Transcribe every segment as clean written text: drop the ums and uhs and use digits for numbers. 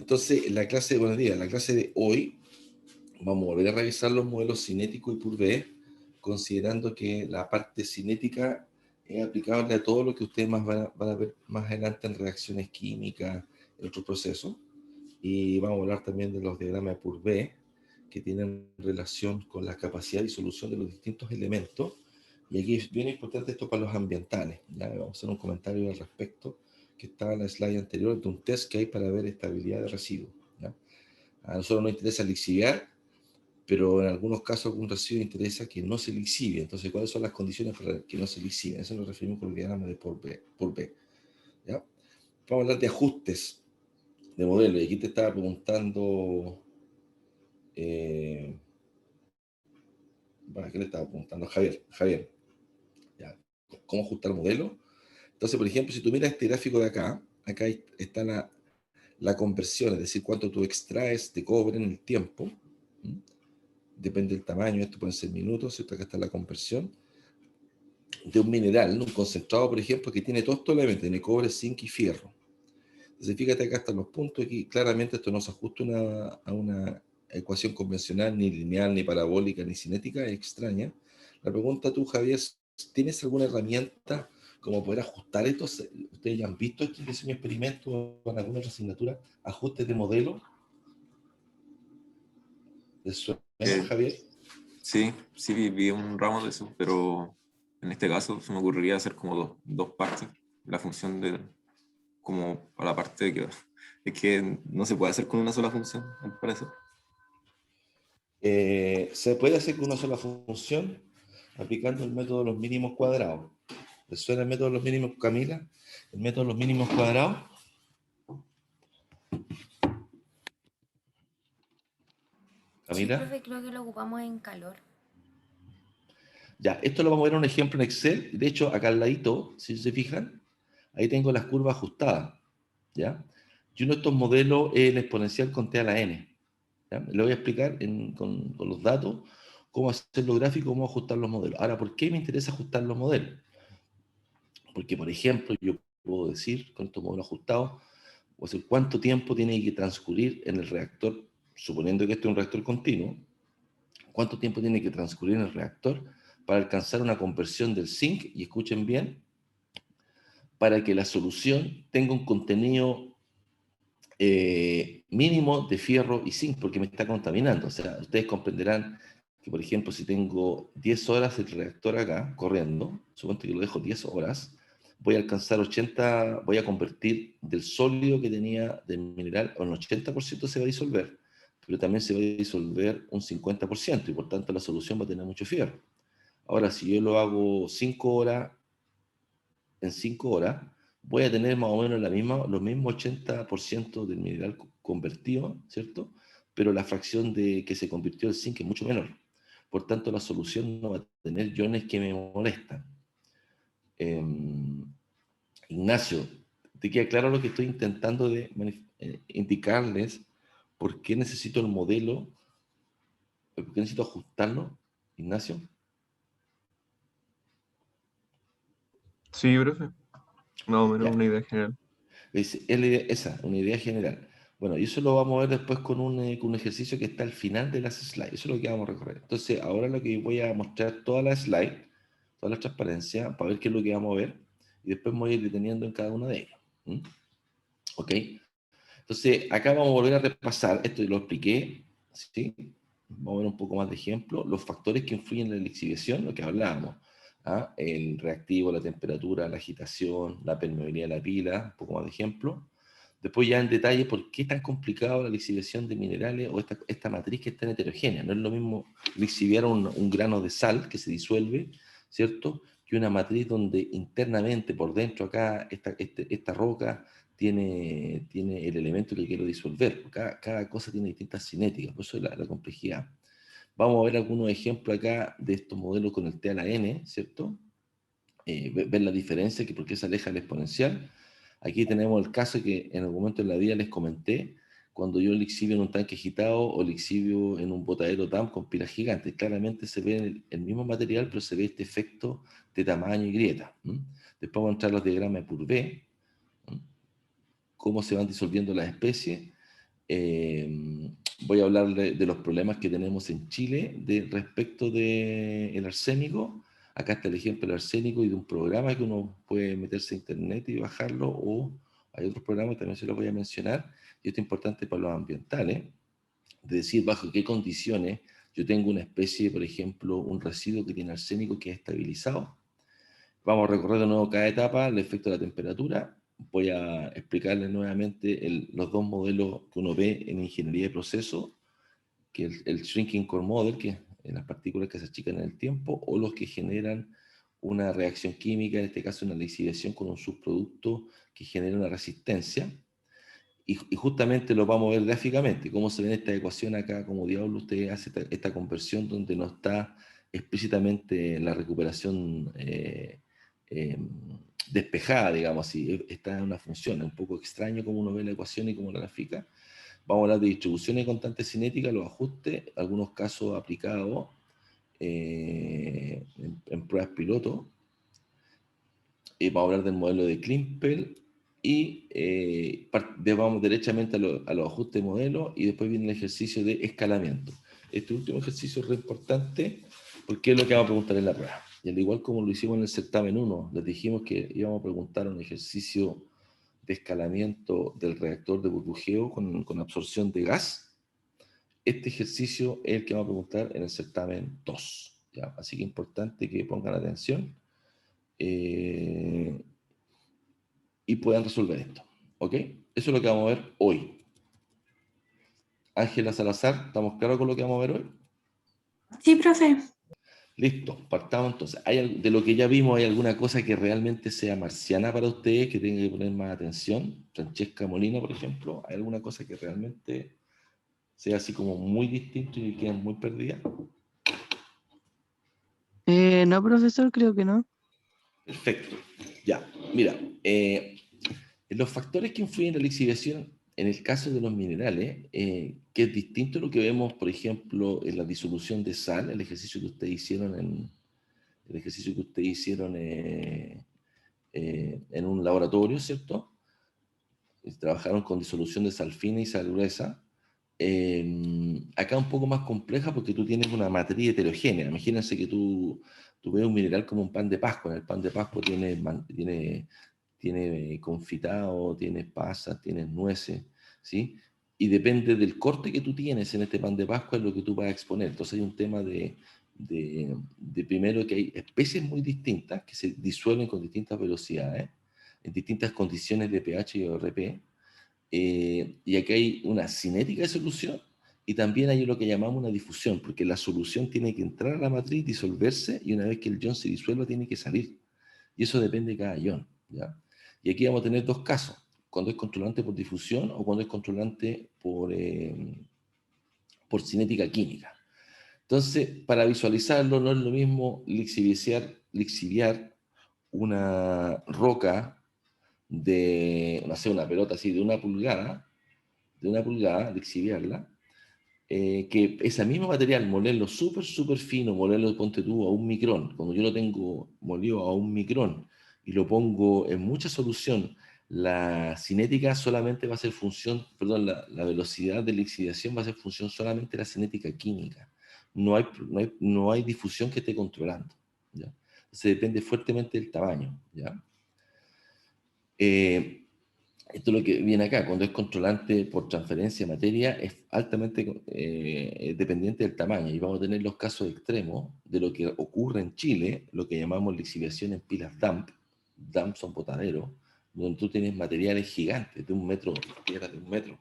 Entonces, buenos días, en la clase de hoy vamos a volver a revisar los modelos cinético y Purvé, considerando que la parte cinética es aplicable a todo lo que ustedes van a ver más adelante en reacciones químicas, en otros procesos. Y vamos a hablar también de los diagramas de Purvé, que tienen relación con la capacidad de disolución de los distintos elementos. Y aquí es bien importante esto para los ambientales. ¿Ya? Vamos a hacer un comentario al respecto, que estaba en la slide anterior, de un test que hay para ver estabilidad de residuos. ¿Ya? A nosotros nos interesa lixiviar, pero en algunos casos algún residuo interesa que no se lixivie. Entonces, ¿cuáles son las condiciones para que no se lixivie? Eso nos referimos con el diagrama de Purvé. ¿Ya? Vamos a hablar de ajustes de modelo. Y aquí te estaba preguntando... bueno, ¿qué le estaba preguntando? Javier, ¿ya? ¿Cómo ajustar modelo? Entonces, por ejemplo, si tú miras este gráfico de acá, acá está la conversión, es decir, cuánto tú extraes de cobre en el tiempo. ¿Mm? Depende del tamaño, esto pueden ser minutos, ¿cierto? Acá está la conversión de un mineral, ¿no? Un concentrado, por ejemplo, que tiene todos estos elementos, tiene cobre, zinc y fierro. Entonces, fíjate, acá están los puntos, aquí claramente esto no se ajusta a una ecuación convencional, ni lineal, ni parabólica, ni cinética, es extraña. La pregunta tú, Javier, ¿tienes alguna herramienta como poder ajustar esto? ¿Ustedes ya han visto este diseño experimento en alguna otra asignatura? ¿Ajustes de modelo? ¿Les suena, Eh, Javier? sí, sí vi un ramo de eso, pero en este caso se me ocurriría hacer como dos partes. La función de, como a la parte de que es que no se puede hacer con una sola función, me parece. Se puede hacer con una sola función aplicando el método de los mínimos cuadrados. ¿Les suena el método de los mínimos, Camila? ¿El método de los mínimos cuadrados? Sí, Camila. profe, creo que lo ocupamos en calor. Ya, esto lo vamos a ver en un ejemplo en Excel. De hecho, acá al ladito, si se fijan, ahí tengo las curvas ajustadas. ¿Ya? Y uno de estos modelos es el exponencial con t a la n. ¿Ya? Le voy a explicar con los datos cómo hacer los gráficos, cómo ajustar los modelos. Ahora, ¿por qué me interesa ajustar los modelos? Porque, por ejemplo, yo puedo decir, con estos modelos ajustados, o sea, cuánto tiempo tiene que transcurrir en el reactor, suponiendo que este es un reactor continuo, cuánto tiempo tiene que transcurrir en el reactor para alcanzar una conversión del zinc, y escuchen bien, para que la solución tenga un contenido mínimo de fierro y zinc, porque me está contaminando. O sea, ustedes comprenderán que, por ejemplo, si tengo 10 horas el reactor acá corriendo, supongo que lo dejo 10 horas, voy a alcanzar 80, voy a convertir del sólido que tenía del mineral, un 80% se va a disolver, pero también se va a disolver un 50%, y por tanto la solución va a tener mucho fierro. Ahora, si yo lo hago 5 horas, en 5 horas, voy a tener más o menos los mismos 80% del mineral convertido, ¿cierto? Pero la fracción de que se convirtió el zinc es mucho menor. Por tanto, la solución no va a tener iones que me molestan. Eh, Ignacio, ¿te queda claro lo que estoy intentando de indicarles? ¿Por qué necesito el modelo? ¿Por qué necesito ajustarlo, Ignacio? Sí, profe. Más o menos Ya, una idea general. esa, una idea general. Bueno, y eso lo vamos a ver después con un ejercicio que está al final de las slides. Eso es lo que vamos a recorrer. Entonces, ahora lo que voy a mostrar todas las slides, toda la transparencia, para ver qué es lo que vamos a ver, y después me voy a ir deteniendo en cada una de ellas. ¿Mm? ¿Ok? Entonces, acá vamos a volver a repasar, esto lo expliqué, ¿sí? Vamos a ver un poco más de ejemplo, los factores que influyen en la lixiviación, lo que hablábamos, ¿ah? El reactivo, la temperatura, la agitación, la permeabilidad de la pila, un poco más de ejemplo. Después ya en detalle por qué es tan complicado la lixiviación de minerales o esta matriz que es tan heterogénea. No es lo mismo lixiviar un grano de sal que se disuelve, ¿cierto? Que una matriz donde internamente, por dentro acá, esta roca tiene el elemento que quiero disolver. Cada cosa tiene distintas cinéticas, por eso es la complejidad. Vamos a ver algunos ejemplos acá de estos modelos con el T a la N, ¿cierto? Ver la diferencia, que por qué se aleja el exponencial. Aquí tenemos el caso que en el momento de la vida les comenté, cuando yo lixivio en un tanque agitado o lixivio en un botadero TAM con pilas gigantes. Claramente se ve el mismo material, pero se ve este efecto de tamaño y grieta. Después vamos a entrar a los diagramas de Purvé, cómo se van disolviendo las especies, Voy a hablar de los problemas que tenemos en Chile respecto del arsénico. Acá está el ejemplo del arsénico y de un programa que uno puede meterse a internet y bajarlo, o hay otros programas que también se los voy a mencionar, y esto es importante para los ambientales, de decir bajo qué condiciones yo tengo una especie, por ejemplo, un residuo que tiene arsénico que es estabilizado. Vamos a recorrer de nuevo cada etapa, el efecto de la temperatura. Voy a explicarles nuevamente los dos modelos que uno ve en ingeniería de procesos, que es el Shrinking Core Model, que es las partículas que se achican en el tiempo, o los que generan una reacción química, en este caso una lixiviación con un subproducto que genera una resistencia. Y justamente lo vamos a ver gráficamente, cómo se ve en esta ecuación acá, como diablo usted hace esta conversión donde no está explícitamente la recuperación despejada, digamos así, está en una función, es un poco extraño cómo uno ve la ecuación y cómo la grafica. Vamos a hablar de distribuciones de constante cinética, los ajustes, algunos casos aplicados en pruebas piloto. Vamos a hablar del modelo de Klimpel y vamos derechamente a los ajustes de modelo, y después viene el ejercicio de escalamiento. Este último ejercicio es re importante porque es lo que vamos a preguntar en la prueba. Y al igual como lo hicimos en el certamen 1, les dijimos que íbamos a preguntar un ejercicio de escalamiento del reactor de burbujeo con absorción de gas. Este ejercicio es el que vamos a preguntar en el certamen 2. ¿Ya? Así que es importante que pongan atención y puedan resolver esto. ¿Ok? Eso es lo que vamos a ver hoy. Ángela Salazar, ¿estamos claros con lo que vamos a ver hoy? Sí, profe. Listo, partamos entonces. De lo que ya vimos, ¿hay alguna cosa que realmente sea marciana para ustedes, que tengan que poner más atención? Francesca Molina, por ejemplo, ¿hay alguna cosa que realmente sea así como muy distinto y que queden muy perdidas? No, profesor, creo que no. Perfecto. Ya, mira, los factores que influyen en la lixiviación en el caso de los minerales, que es distinto a lo que vemos, por ejemplo, en la disolución de sal, el ejercicio que ustedes hicieron en un laboratorio, ¿cierto? Trabajaron con disolución de sal fina y sal gruesa. Acá un poco más compleja porque tú tienes una materia heterogénea. Imagínense que tú ves un mineral como un pan de Pascua. En el pan de Pascua tiene confitado, tiene pasas, tiene nueces, ¿sí? Y depende del corte que tú tienes en este pan de Pascua es lo que tú vas a exponer. Entonces hay un tema de primero que hay especies muy distintas que se disuelven con distintas velocidades, en distintas condiciones de pH y ORP, y aquí hay una cinética de solución y también hay lo que llamamos una difusión, porque la solución tiene que entrar a la matriz, disolverse, y una vez que el ion se disuelva tiene que salir. Y eso depende de cada ion, ¿ya? Y aquí vamos a tener dos casos, cuando es controlante por difusión o cuando es controlante por cinética química. Entonces, para visualizarlo, no es lo mismo lixiviar una roca no sé, una pelota así de una pulgada, lixiviarla, que ese mismo material, molerlo súper fino, molerlo, ponte tú, a 1 micrón. Cuando yo lo tengo molido a 1 micrón y lo pongo en mucha solución, la cinética solamente va a ser función, perdón, la velocidad de lixiviación va a ser función solamente de la cinética química. No hay difusión que esté controlando, ¿ya? Se depende fuertemente del tamaño, ¿ya? Esto es lo que viene acá, cuando es controlante por transferencia de materia, es altamente dependiente del tamaño, y vamos a tener los casos extremos de lo que ocurre en Chile, lo que llamamos lixiviación en pilas dump. Dump son botaderos, donde tú tienes materiales gigantes de 1 metro, piedras de 1 metro,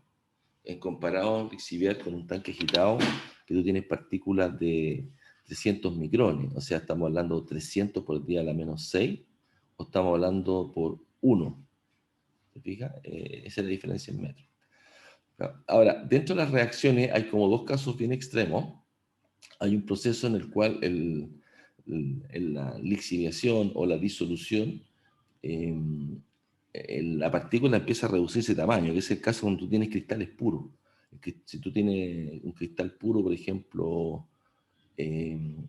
en comparado a lixiviar con un tanque agitado, que tú tienes partículas de 300 micrones, o sea, estamos hablando de 300 por 10 a la -6, o estamos hablando por 1. ¿Te fijas? Esa es la diferencia en metros. Ahora, dentro de las reacciones hay como dos casos bien extremos. Hay un proceso en el cual la lixiviación o la disolución, la partícula empieza a reducirse de tamaño, que es el caso cuando tú tienes cristales puros. Si tú tienes un cristal puro, por ejemplo,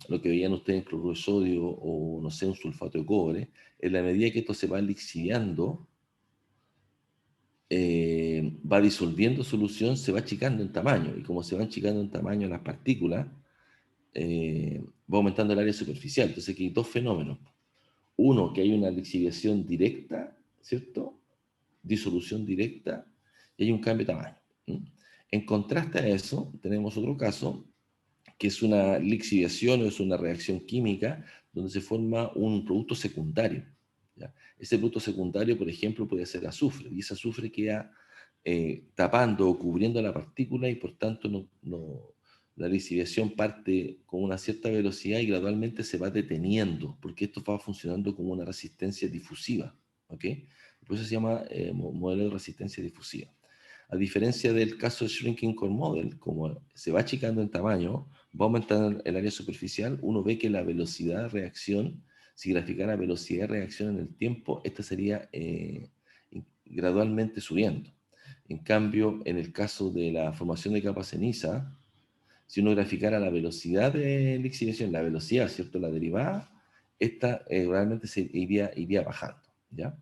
lo que veían ustedes en cloruro de sodio o, no sé, un sulfato de cobre, en la medida que esto se va lixiviando, va disolviendo solución, se va achicando en tamaño, y como se van achicando en tamaño las partículas, va aumentando el área superficial. Entonces aquí hay dos fenómenos. Uno, que hay una lixiviación directa, ¿cierto? Disolución directa, y hay un cambio de tamaño. En contraste a eso, tenemos otro caso, que es una lixiviación o es una reacción química donde se forma un producto secundario. ¿Ya? Ese producto secundario, por ejemplo, puede ser azufre, y ese azufre queda tapando o cubriendo la partícula, y por tanto la lixiviación parte con una cierta velocidad y gradualmente se va deteniendo, porque esto va funcionando como una resistencia difusiva. ¿Ok? Por eso se llama modelo de resistencia difusiva. A diferencia del caso de Shrinking Core Model, como se va achicando en tamaño, va aumentando el área superficial, uno ve que la velocidad de reacción, si graficara velocidad de reacción en el tiempo, esta sería gradualmente subiendo. En cambio, en el caso de la formación de capas ceniza, si uno graficara la velocidad de lixiviación, la velocidad, ¿cierto? La derivada, esta realmente se iría bajando, ¿ya?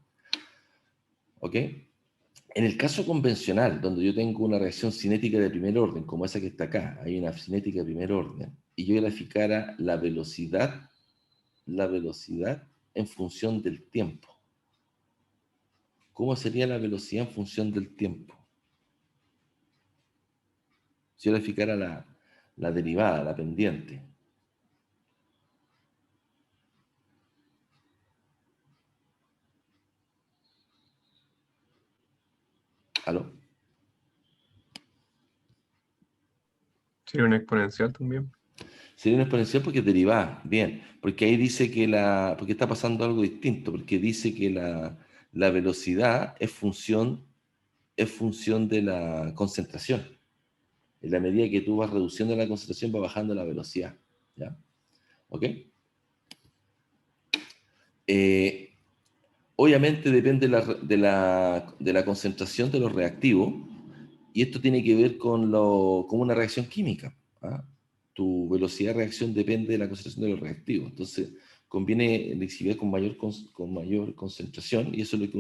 ¿Ok? En el caso convencional, donde yo tengo una reacción cinética de primer orden, como esa que está acá, hay una cinética de primer orden, y yo graficara la velocidad en función del tiempo. ¿Cómo sería la velocidad en función del tiempo? Si yo graficara la derivada, la pendiente. ¿Aló? Sería una exponencial también. Sería una exponencial porque es derivada, bien, porque ahí dice que porque está pasando algo distinto, porque dice que la velocidad es función de la concentración. En la medida que tú vas reduciendo la concentración, va bajando la velocidad, ¿ya? ¿Ok? Obviamente depende de la concentración de los reactivos, y esto tiene que ver con una reacción química. ¿Ah? Tu velocidad de reacción depende de la concentración de los reactivos. Entonces, conviene exhibir con mayor concentración, y eso es lo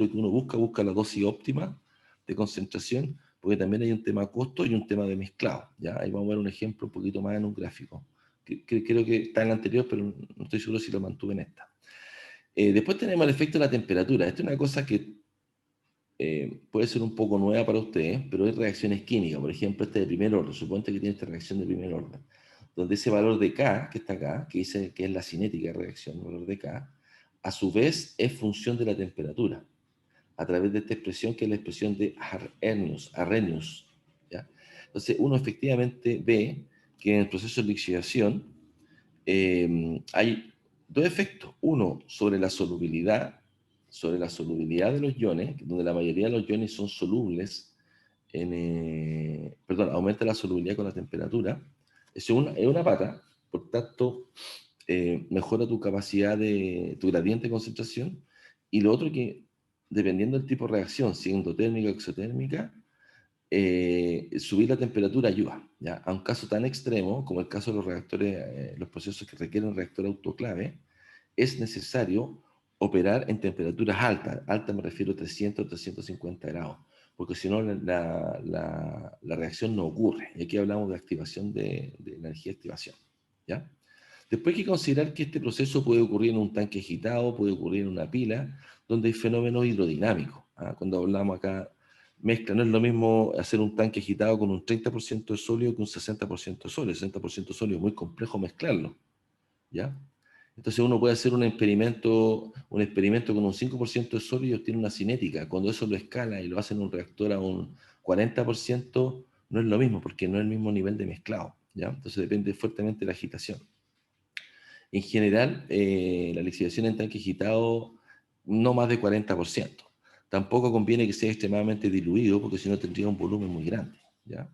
que uno busca la dosis óptima de concentración, porque también hay un tema costo y un tema de mezclado. ¿Ya? Ahí vamos a ver un ejemplo un poquito más en un gráfico. Creo que está en el anterior, pero no estoy seguro si lo mantuve en esta. Después tenemos el efecto de la temperatura. Esta es una cosa que puede ser un poco nueva para ustedes, pero hay reacciones químicas. Por ejemplo, esta de primer orden. Suponte que tiene esta reacción de primer orden, donde ese valor de K, que está acá, que dice que es la cinética de reacción, el valor de K, a su vez es función de la temperatura, a través de esta expresión que es la expresión de Arrhenius. ¿Ya? Entonces, uno efectivamente ve que en el proceso de lixiviación hay dos efectos. Uno, sobre la solubilidad de los iones, donde la mayoría de los iones son solubles, aumenta la solubilidad con la temperatura. Es una pata, por tanto, mejora tu capacidad tu gradiente de concentración. Y lo otro que, dependiendo del tipo de reacción, si endotérmica o exotérmica, subir la temperatura ayuda, ¿ya? A un caso tan extremo como el caso de los reactores, los procesos que requieren un reactor autoclave, es necesario operar en temperaturas altas. Alta me refiero a 300 o 350 grados, porque si no la reacción no ocurre. Y aquí hablamos de activación de energía de activación, ¿ya? Después hay que considerar que este proceso puede ocurrir en un tanque agitado, puede ocurrir en una pila, donde hay fenómenos hidrodinámicos. ¿Ah? Cuando hablamos acá, mezcla, no es lo mismo hacer un tanque agitado con un 30% de sólido que un 60% de sólido. El 60% de sólido es muy complejo mezclarlo, ¿ya? Entonces uno puede hacer un experimento con un 5% de sólido y obtiene una cinética. Cuando eso lo escala y lo hace en un reactor a un 40%, no es lo mismo, porque no es el mismo nivel de mezclado, ¿ya? Entonces depende fuertemente de la agitación. En general, la lixiviación en tanque agitado no más de 40%. Tampoco conviene que sea extremadamente diluido, porque si no tendría un volumen muy grande, ¿ya?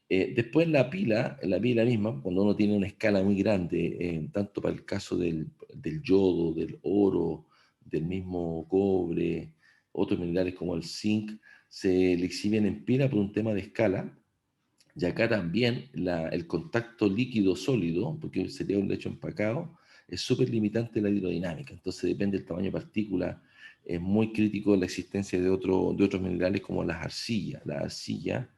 Después la pila misma, cuando uno tiene una escala muy grande, tanto para el caso del yodo, del oro, del mismo cobre, otros minerales como el zinc, se lixivian en pila por un tema de escala. Y acá también el contacto líquido-sólido, porque sería un lecho empacado, es súper limitante la hidrodinámica. Entonces depende del tamaño de partícula, es muy crítico la existencia de otros minerales como las arcillas. La arcilla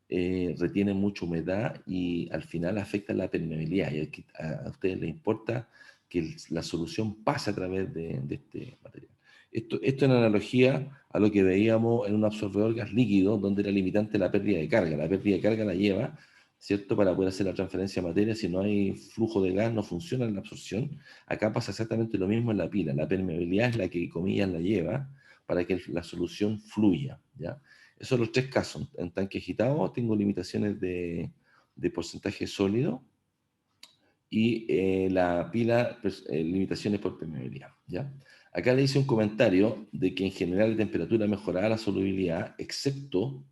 retiene mucha humedad y al final afecta la permeabilidad. Y a ustedes les importa que la solución pase a través de este material. Esto en analogía a lo que veíamos en un absorbedor gas líquido, donde era limitante la pérdida de carga. La pérdida de carga la lleva, ¿cierto?, para poder hacer la transferencia de materia. Si no hay flujo de gas, no funciona la absorción. Acá pasa exactamente lo mismo en la pila. La permeabilidad es la que, comillas, la lleva para que la solución fluya, ¿ya? Esos son los tres casos. En tanque agitado tengo limitaciones de porcentaje sólido y la pila, limitaciones por permeabilidad, ¿ya? Acá le hice un comentario de que en general la temperatura mejorará la solubilidad, excepto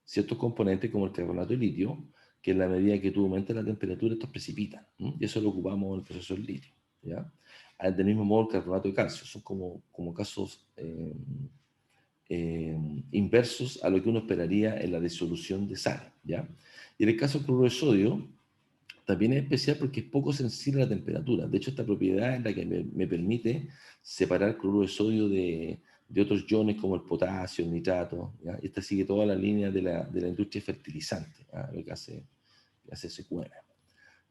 ciertos componentes como el carbonato de litio, que en la medida que tú aumentas la temperatura, estos precipitan. Y eso lo ocupamos en el proceso del litio, ¿ya? Del mismo modo, el carbonato de calcio. Son como casos inversos a lo que uno esperaría en la disolución de sal, ¿ya? Y en el caso del cloruro de sodio, también es especial porque es poco sensible a la temperatura. De hecho, esta propiedad es la que me permite separar el cloruro de sodio de otros iones como el potasio, el nitrato, ¿ya? Esta sigue toda la línea de la industria fertilizante, ¿ya? Lo que hace SQM.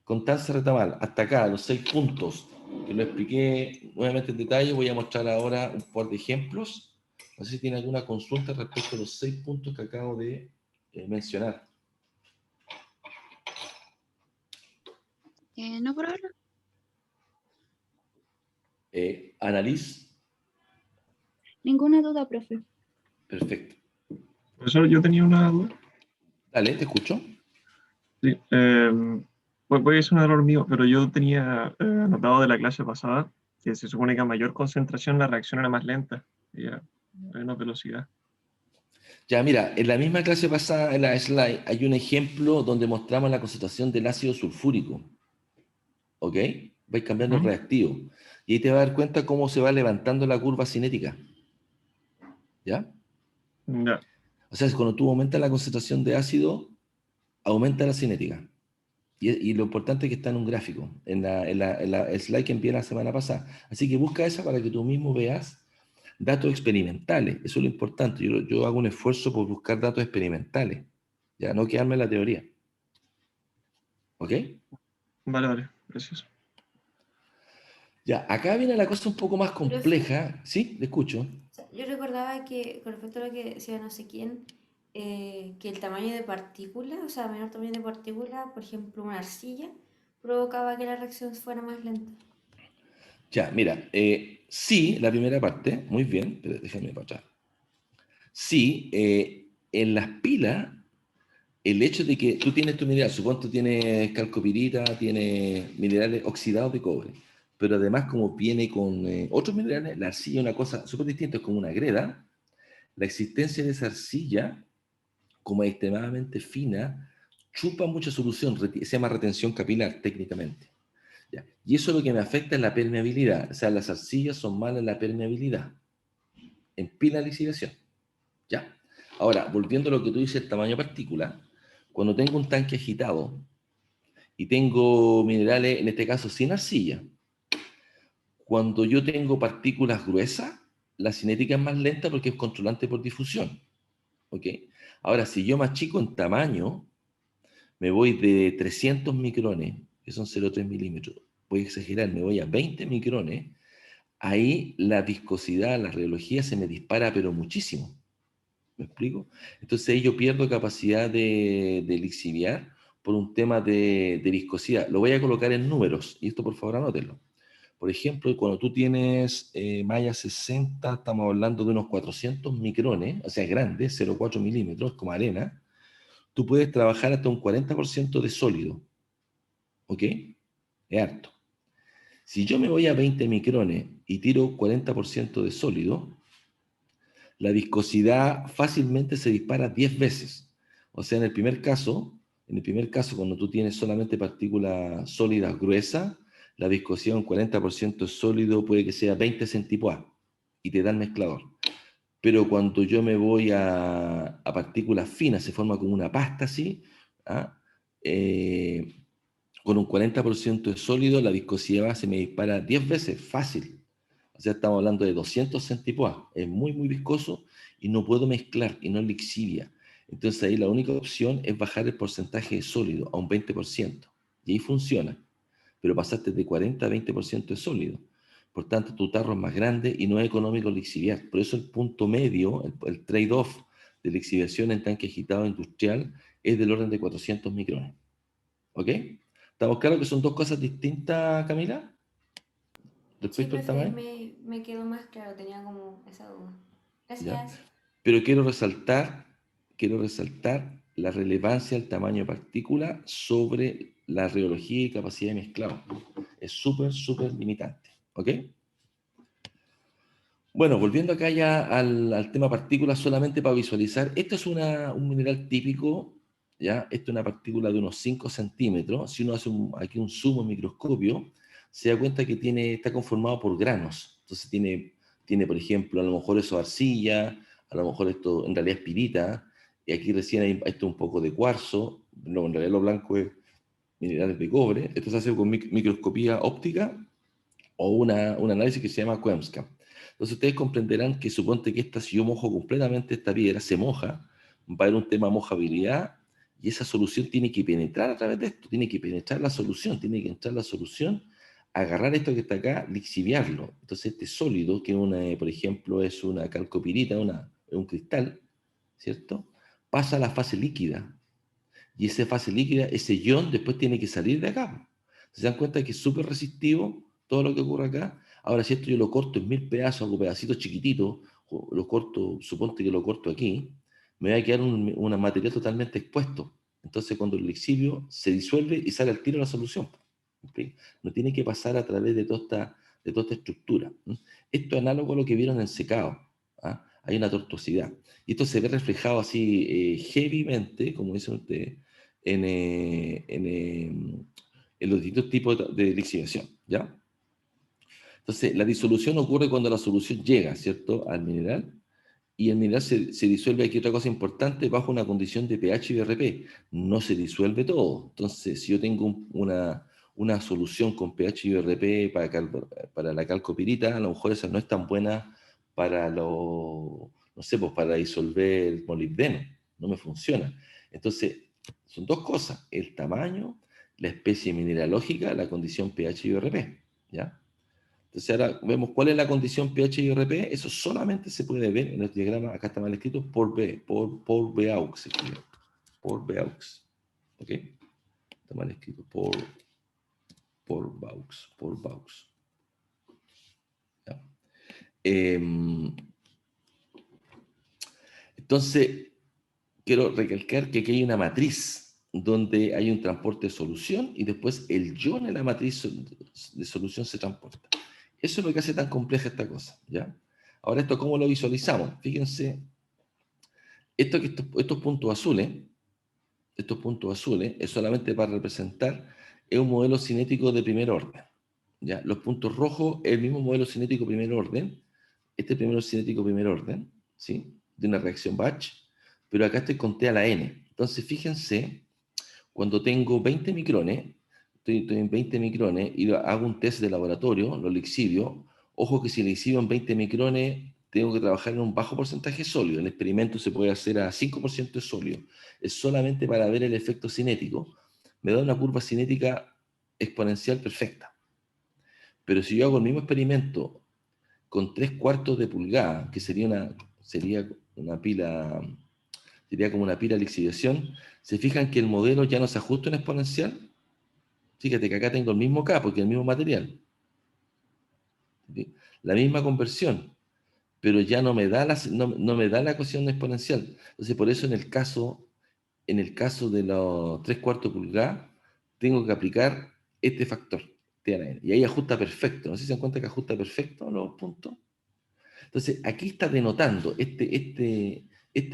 Constanza Retamal, hasta acá, los 6 puntos que lo expliqué nuevamente en detalle. Voy a mostrar ahora un par de ejemplos. No sé si tiene alguna consulta respecto a los 6 puntos que acabo de mencionar. No por ahora. Annalise, Ninguna duda, profe. perfecto. Profesor, yo tenía una duda. Dale, te escucho. Sí, puede ser un error mío, pero yo tenía anotado de la clase pasada que se supone que a mayor concentración la reacción era más lenta y a menos velocidad. Ya, mira, en la misma clase pasada, en la slide, hay un ejemplo donde mostramos la concentración del ácido sulfúrico. ¿Ok? Vais cambiando el reactivo. Y ahí te vas a dar cuenta cómo se va levantando la curva cinética. ¿Ya? Ya. O sea, cuando tú aumentas la concentración de ácido, aumenta la cinética. Y lo importante es que está en un gráfico, en la slide que envié la semana pasada. Así que busca esa para que tú mismo veas datos experimentales. Eso es lo importante. Yo hago un esfuerzo por buscar datos experimentales. Ya, no quedarme en la teoría. ¿Ok? Vale, gracias. Ya, acá viene la cosa un poco más compleja. ¿Sí? Le escucho. O sea, yo recordaba que, con respecto a lo que decía no sé quién, que el tamaño de partícula, o sea, menor tamaño de partícula, por ejemplo, una arcilla, provocaba que la reacción fuera más lenta. Ya, mira, sí, la primera parte, muy bien, pero déjame para atrás. Sí, en las pilas, el hecho de que tú tienes tu mineral, supongo que tú tienes calcopirita, tienes minerales oxidados de cobre, pero además como viene con otros minerales, la arcilla es una cosa súper distinta, es como una greda. La existencia de esa arcilla, como es extremadamente fina, chupa mucha solución, se llama retención capilar técnicamente. ¿Ya? Y eso lo que me afecta es la permeabilidad. O sea, las arcillas son malas en la permeabilidad, en pila de lixiviación. ¿Ya? Ahora, volviendo a lo que tú dices, el tamaño de partícula, cuando tengo un tanque agitado y tengo minerales, en este caso sin arcilla, cuando yo tengo partículas gruesas, la cinética es más lenta porque es controlante por difusión. ¿Ok? Ahora, si yo machico en tamaño, me voy de 300 micrones, que son 0,3 milímetros, voy a exagerar, me voy a 20 micrones, ahí la viscosidad, la rheología se me dispara, pero muchísimo. ¿Me explico? Entonces ahí yo pierdo capacidad de lixiviar por un tema de viscosidad. Lo voy a colocar en números, y esto por favor anótenlo. Por ejemplo, cuando tú tienes malla 60, estamos hablando de unos 400 micrones, o sea, grande, 0,4 milímetros, como arena, tú puedes trabajar hasta un 40% de sólido. ¿Ok? Es harto. Si yo me voy a 20 micrones y tiro 40% de sólido, la viscosidad fácilmente se dispara 10 veces. O sea, en el primer caso, cuando tú tienes solamente partículas sólidas gruesas, la viscosidad un 40% sólido puede que sea 20 centipoa y te da el mezclador. Pero cuando yo me voy a partículas finas, se forma como una pasta así, ¿ah? Con un 40% de sólido, la viscosidad se me dispara 10 veces, fácil. sea, estamos hablando de 200 centipoas. Es muy, muy viscoso y no puedo mezclar y no es lixivia. Entonces ahí la única opción es bajar el porcentaje de sólido a un 20%. Y ahí funciona. Pero pasaste de 40 a 20% de sólido. Por tanto, tu tarro es más grande y no es económico lixiviar. Por eso el punto medio, el trade-off de lixiviación en tanque agitado industrial es del orden de 400 micrones. ¿Ok? ¿Estamos claros que son dos cosas distintas, Camila? Sí, Respecto al profe, tamaño. me quedó más claro, tenía como esa duda. ¿Ya? Gracias. Pero quiero resaltar la relevancia del tamaño de partícula sobre la rheología y capacidad de mezclado. Es súper, súper limitante. ¿Ok? Bueno, volviendo acá ya al tema partículas, solamente para visualizar, esto es un mineral típico, ¿ya? Esto es una partícula de unos 5 centímetros. Si uno hace aquí un zoom en microscopio, se da cuenta que está conformado por granos. Entonces tiene, por ejemplo, a lo mejor eso arcilla, a lo mejor esto en realidad es pirita, y aquí recién hay esto un poco de cuarzo, no, en realidad lo blanco es minerales de cobre. Esto se hace con microscopía óptica o un análisis que se llama QEMSCAM. Entonces ustedes comprenderán que suponte que si yo mojo completamente esta piedra, se moja, va a haber un tema de mojabilidad y esa solución tiene que penetrar a través de esto, tiene que penetrar la solución, tiene que entrar la solución, agarrar esto que está acá, lixiviarlo. Entonces este sólido, que por ejemplo es una calcopirita, un cristal, ¿cierto? Pasa a la fase líquida y esa fase líquida, ese ion después tiene que salir de acá. ¿Se dan cuenta que es súper resistivo todo lo que ocurre acá? Ahora, si esto yo lo corto en 1000 pedazos, hago pedacitos chiquititos, lo corto, suponte que lo corto aquí, me va a quedar un material totalmente expuesto. Entonces, cuando el lixivio se disuelve y sale al tiro la solución. ¿Okay? No tiene que pasar a través de toda esta estructura. Esto es análogo a lo que vieron en secado. ¿Ah? Hay una tortuosidad. Y esto se ve reflejado así heavymente, como dicen ustedes, en los distintos tipos de lixiviación, ¿ya? Entonces, la disolución ocurre cuando la solución llega, ¿cierto?, al mineral, y el mineral se disuelve, aquí otra cosa importante, bajo una condición de pH y BRP. No se disuelve todo. Entonces, si yo tengo una solución con pH y BRP para la calcopirita, a lo mejor esa no es tan buena para no sé, pues para disolver molibdeno. No me funciona. Entonces, son dos cosas: el tamaño, la especie mineralógica, la condición pH y BRP, ¿ya? Entonces ahora vemos cuál es la condición pH y RP. Eso solamente se puede ver en el diagrama, acá está mal escrito, por Beaux. Por Beaux. ¿Ok? Está mal escrito, por Beaux. ¿Ya? Entonces, quiero recalcar que aquí hay una matriz donde hay un transporte de solución y después el ion en la matriz de solución se transporta. Eso es lo que hace tan compleja esta cosa, ¿ya? Ahora, ¿esto cómo lo visualizamos? Fíjense, estos puntos azules es solamente para representar un modelo cinético de primer orden, ¿ya? Los puntos rojos es el mismo modelo cinético de primer orden, este primero cinético de primer orden, ¿sí? De una reacción batch, pero acá estoy con T a la N. Entonces, fíjense, cuando tengo 20 micrones, estoy en 20 micrones y hago un test de laboratorio, lo lixivio. Ojo que si lixivio en 20 micrones, tengo que trabajar en un bajo porcentaje sólido. El experimento se puede hacer a 5% de sólido. Es solamente para ver el efecto cinético. Me da una curva cinética exponencial perfecta. Pero si yo hago el mismo experimento con 3/4 de pulgada, que sería una pila, sería como una pila de lixiviación, ¿se fijan que el modelo ya no se ajusta en exponencial? Fíjate que acá tengo el mismo K, porque es el mismo material. ¿Sí? La misma conversión, pero ya no me da no me da la ecuación exponencial. Entonces, por eso en el caso de los 3/4 pulgadas, tengo que aplicar este factor, T a la N. Y ahí ajusta perfecto. No sé si se dan cuenta que ajusta perfecto los puntos. Entonces, aquí está denotando este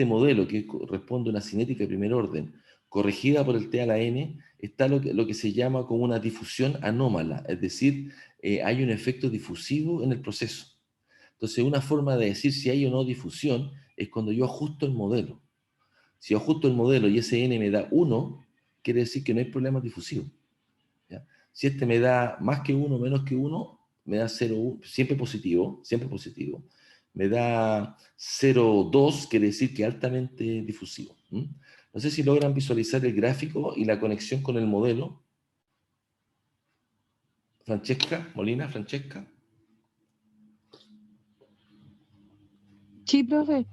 modelo que corresponde a una cinética de primer orden, corregida por el T a la N, está lo que se llama como una difusión anómala, es decir, hay un efecto difusivo en el proceso. Entonces, una forma de decir si hay o no difusión es cuando yo ajusto el modelo. Si yo ajusto el modelo y ese N me da 1, quiere decir que no hay problema difusivo, ¿ya? Si este me da más que 1, menos que 1, me da 0,1, siempre positivo, siempre positivo. Me da 0,2, quiere decir que altamente difusivo. No sé si logran visualizar el gráfico y la conexión con el modelo. Francesca, Molina, Francesca. Sí, profe.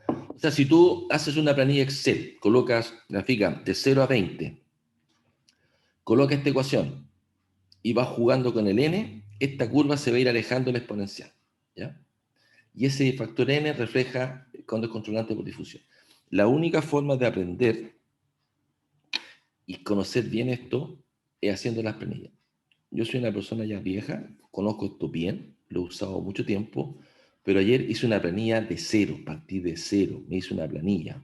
O sea, si tú haces una planilla Excel, colocas, grafica de 0 a 20, coloca esta ecuación y vas jugando con el n, esta curva se va a ir alejando el exponencial, ¿ya? Y ese factor n refleja cuando es controlante por difusión. La única forma de aprender y conocer bien esto es haciendo las planillas. Yo soy una persona ya vieja, conozco esto bien, lo he usado mucho tiempo, pero ayer hice una planilla de cero, partí de cero, me hice una planilla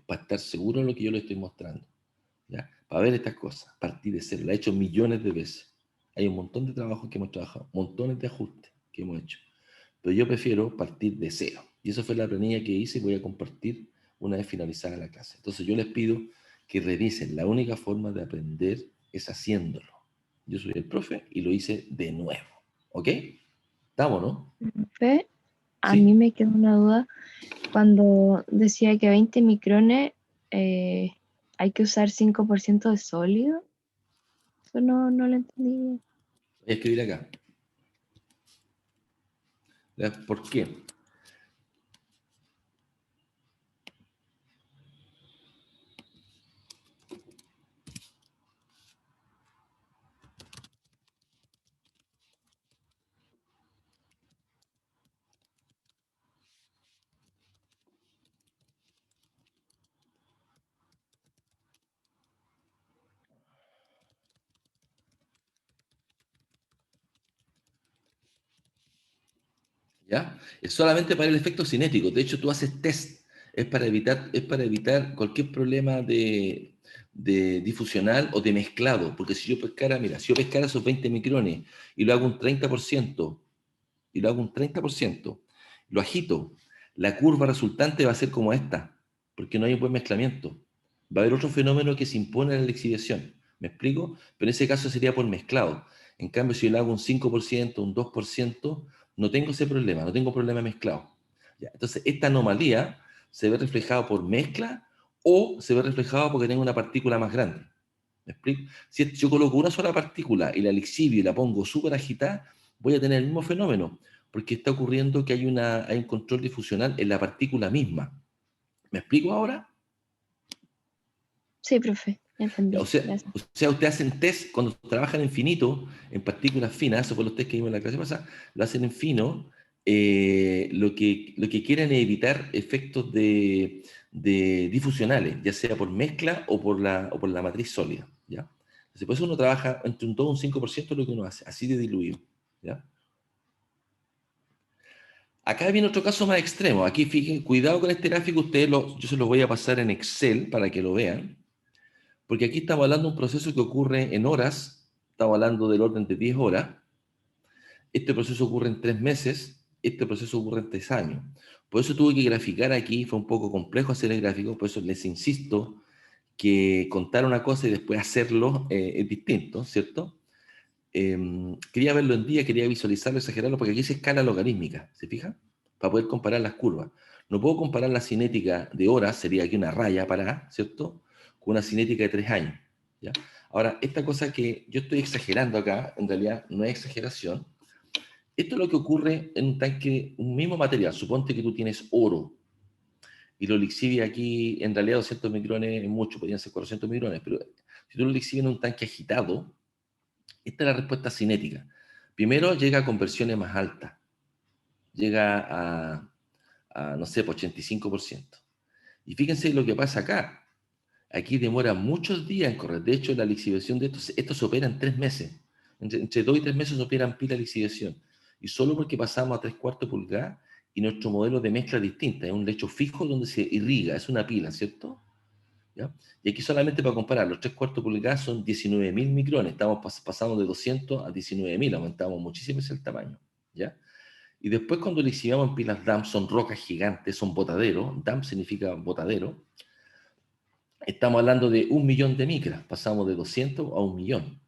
para estar seguro de lo que yo le estoy mostrando, ¿ya? Para ver estas cosas, partí de cero, la he hecho millones de veces. Hay un montón de trabajos que hemos trabajado, montones de ajustes que hemos hecho, pero yo prefiero partir de cero. Y eso fue la planilla que hice y voy a compartir una vez finalizada la clase. Entonces yo les pido que revisen, la única forma de aprender es haciéndolo. Yo soy el profe y lo hice de nuevo, ¿ok? ¿Estamos, no? Profe, a ¿Sí? mí me quedó una duda cuando decía que 20 micrones hay que usar 5% de sólido. Eso no lo entendí bien. Voy a escribir acá. ¿Por qué? ¿Ya? Es solamente para el efecto cinético. De hecho, tú haces test. Es para evitar cualquier problema de difusional o de mezclado. Porque si yo pescara, mira, si yo pescara esos 20 micrones y lo hago un 30%, y lo hago un 30%, lo agito, la curva resultante va a ser como esta, porque no hay un buen mezclamiento. Va a haber otro fenómeno que se impone en la lixiviación. ¿Me explico? Pero en ese caso sería por mezclado. En cambio, si yo le hago un 5%, un 2%, no tengo ese problema, no tengo problema mezclado. ¿Ya? Entonces, esta anomalía se ve reflejada por mezcla o se ve reflejada porque tengo una partícula más grande. ¿Me explico? Si yo coloco una sola partícula y la lixivio y la pongo súper agitada, voy a tener el mismo fenómeno, porque está ocurriendo que hay un control difusional en la partícula misma. ¿Me explico ahora? Sí, profe, ya O entendí. sea, Gracias. o sea, ustedes hacen test cuando trabajan en finito, en partículas finas, eso fue los test que vimos en la clase pasada, lo hacen en fino, lo que quieren es evitar efectos de difusionales, ya sea por mezcla o por la matriz sólida, ¿ya? Entonces, por eso uno trabaja entre un 2 y un 5% de lo que uno hace, así de diluido, ¿ya? Acá viene otro caso más extremo. Aquí, fíjense, cuidado con este gráfico, yo se los voy a pasar en Excel para que lo vean. Porque aquí estamos hablando de un proceso que ocurre en horas, estamos hablando del orden de 10 horas, este proceso ocurre en 3 meses, este proceso ocurre en 3 años. Por eso tuve que graficar aquí, fue un poco complejo hacer el gráfico, por eso les insisto que contar una cosa y después hacerlo es distinto, ¿cierto? Quería verlo en día, quería visualizarlo, exagerarlo, porque aquí se escala logarítmica, ¿se fijan? Para poder comparar las curvas. No puedo comparar la cinética de horas, sería aquí una raya para, ¿cierto? Con una cinética de 3 años, ¿ya? Ahora, esta cosa que yo estoy exagerando acá, en realidad no es exageración. Esto es lo que ocurre en un tanque, un mismo material. Suponte que tú tienes oro y lo lixivias aquí, en realidad 200 micrones es mucho, podrían ser 400 micrones, pero si tú lo lixivias en un tanque agitado, esta es la respuesta cinética. Primero llega a conversiones más altas, llega no sé, 85%. Y fíjense lo que pasa acá. Aquí demora muchos días en correr. De hecho, la lixiviación de esto se opera en 3 meses. Entre 2 y 3 meses se operan pila de lixiviación. Y solo porque pasamos a 3/4 pulgadas y nuestro modelo de mezcla es distinta. Es un lecho fijo donde se irriga, es una pila, ¿cierto? ¿Ya? Y aquí solamente para comparar, los 3/4 pulgadas son 19.000 micrones, estamos pasando de 200 a 19.000, aumentamos muchísimo el tamaño, ¿ya? Y después cuando le hicimos en pilas DAM, son rocas gigantes, son botaderos, DAM significa botadero, estamos hablando de 1 millón de micras, pasamos de 200 a 1 millón.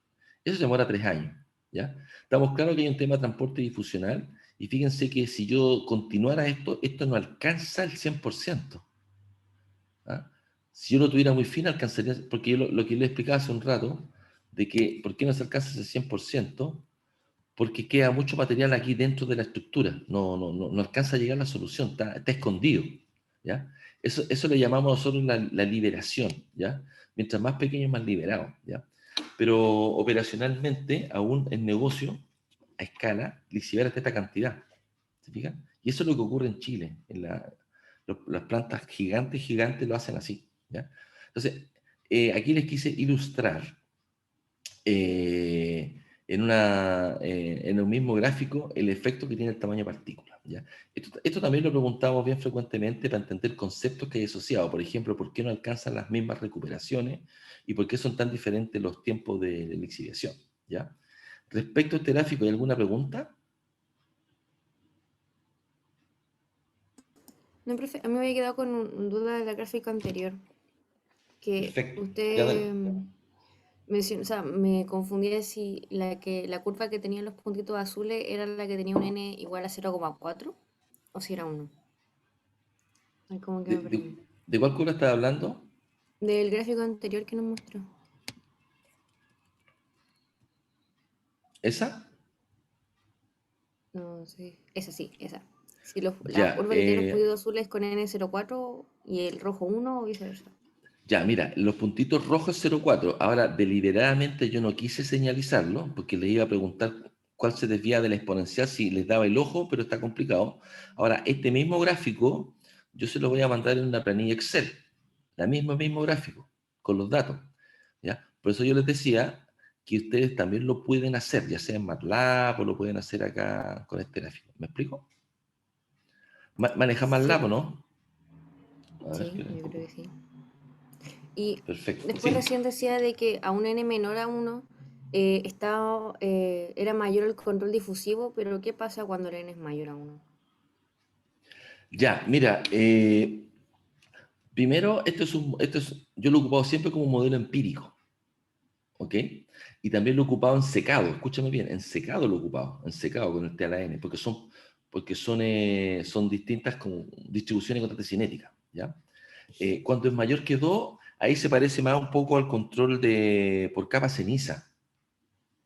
Eso demora 3 años, ¿ya? Estamos claros que hay un tema de transporte difusional, y fíjense que si yo continuara esto, esto no alcanza el 100%. ¿Ah? Si yo lo tuviera muy fino, alcanzaría, porque yo lo que le explicaba hace un rato, de que, ¿por qué no se alcanza ese 100%? Porque queda mucho material aquí dentro de la estructura, no alcanza a llegar a la solución, está escondido, ¿ya? Eso le llamamos nosotros la liberación, ¿ya? Mientras más pequeño, más liberado, ¿ya? Pero operacionalmente, aún en negocio, a escala, lixiviar hasta esta cantidad, ¿se fijan? Y eso es lo que ocurre en Chile, las plantas gigantes lo hacen así, ¿ya? Entonces, aquí les quise ilustrar en un mismo gráfico el efecto que tiene el tamaño de partícula, ¿ya? Esto también lo preguntamos bien frecuentemente para entender conceptos que hay asociados. Por ejemplo, ¿por qué no alcanzan las mismas recuperaciones y por qué son tan diferentes los tiempos de lixiviación, ¿ya? Respecto a este gráfico, ¿hay alguna pregunta? No, profe, a mí me había quedado con duda de la gráfica anterior, que Perfecto. Ya, usted mencionó, o sea, me confundía si la curva que tenía los puntitos azules era la que tenía un n igual a 0,4 o si era 1. Ay, como que ¿De, me perdí. de cuál curva estás hablando? Del gráfico anterior que nos mostró. ¿Esa? No sé, esa sí, esa. Si la Ya, curva que tiene los puntitos azules con n 0,4 y el rojo 1 o viceversa. ya, mira, los puntitos rojos 0,4. Ahora, deliberadamente yo no quise señalizarlo porque les iba a preguntar cuál se desvía de la exponencial si les daba el ojo, pero está complicado. Ahora, este mismo gráfico yo se lo voy a mandar en una planilla Excel. Mismo gráfico, con los datos. ¿Ya? Por eso yo les decía que ustedes también lo pueden hacer, ya sea en MATLAB o lo pueden hacer acá con este gráfico. ¿Me explico? Maneja Sí, MATLAB, ¿o profe. no? A ver, Sí, espera un yo creo poco. que sí. Y Perfecto. después Sí. recién decía de que a un n menor a 1 era mayor el control difusivo, pero ¿qué pasa cuando el n es mayor a 1? Ya, mira, primero, yo lo he ocupado siempre como un modelo empírico, ¿ok? Y también lo he ocupado en secado, escúchame bien, en secado lo he ocupado, en secado con el T a la N, son distintas como distribuciones constantes cinéticas, ¿ya? Cuando es mayor que 2, ahí se parece más un poco al control por capa ceniza,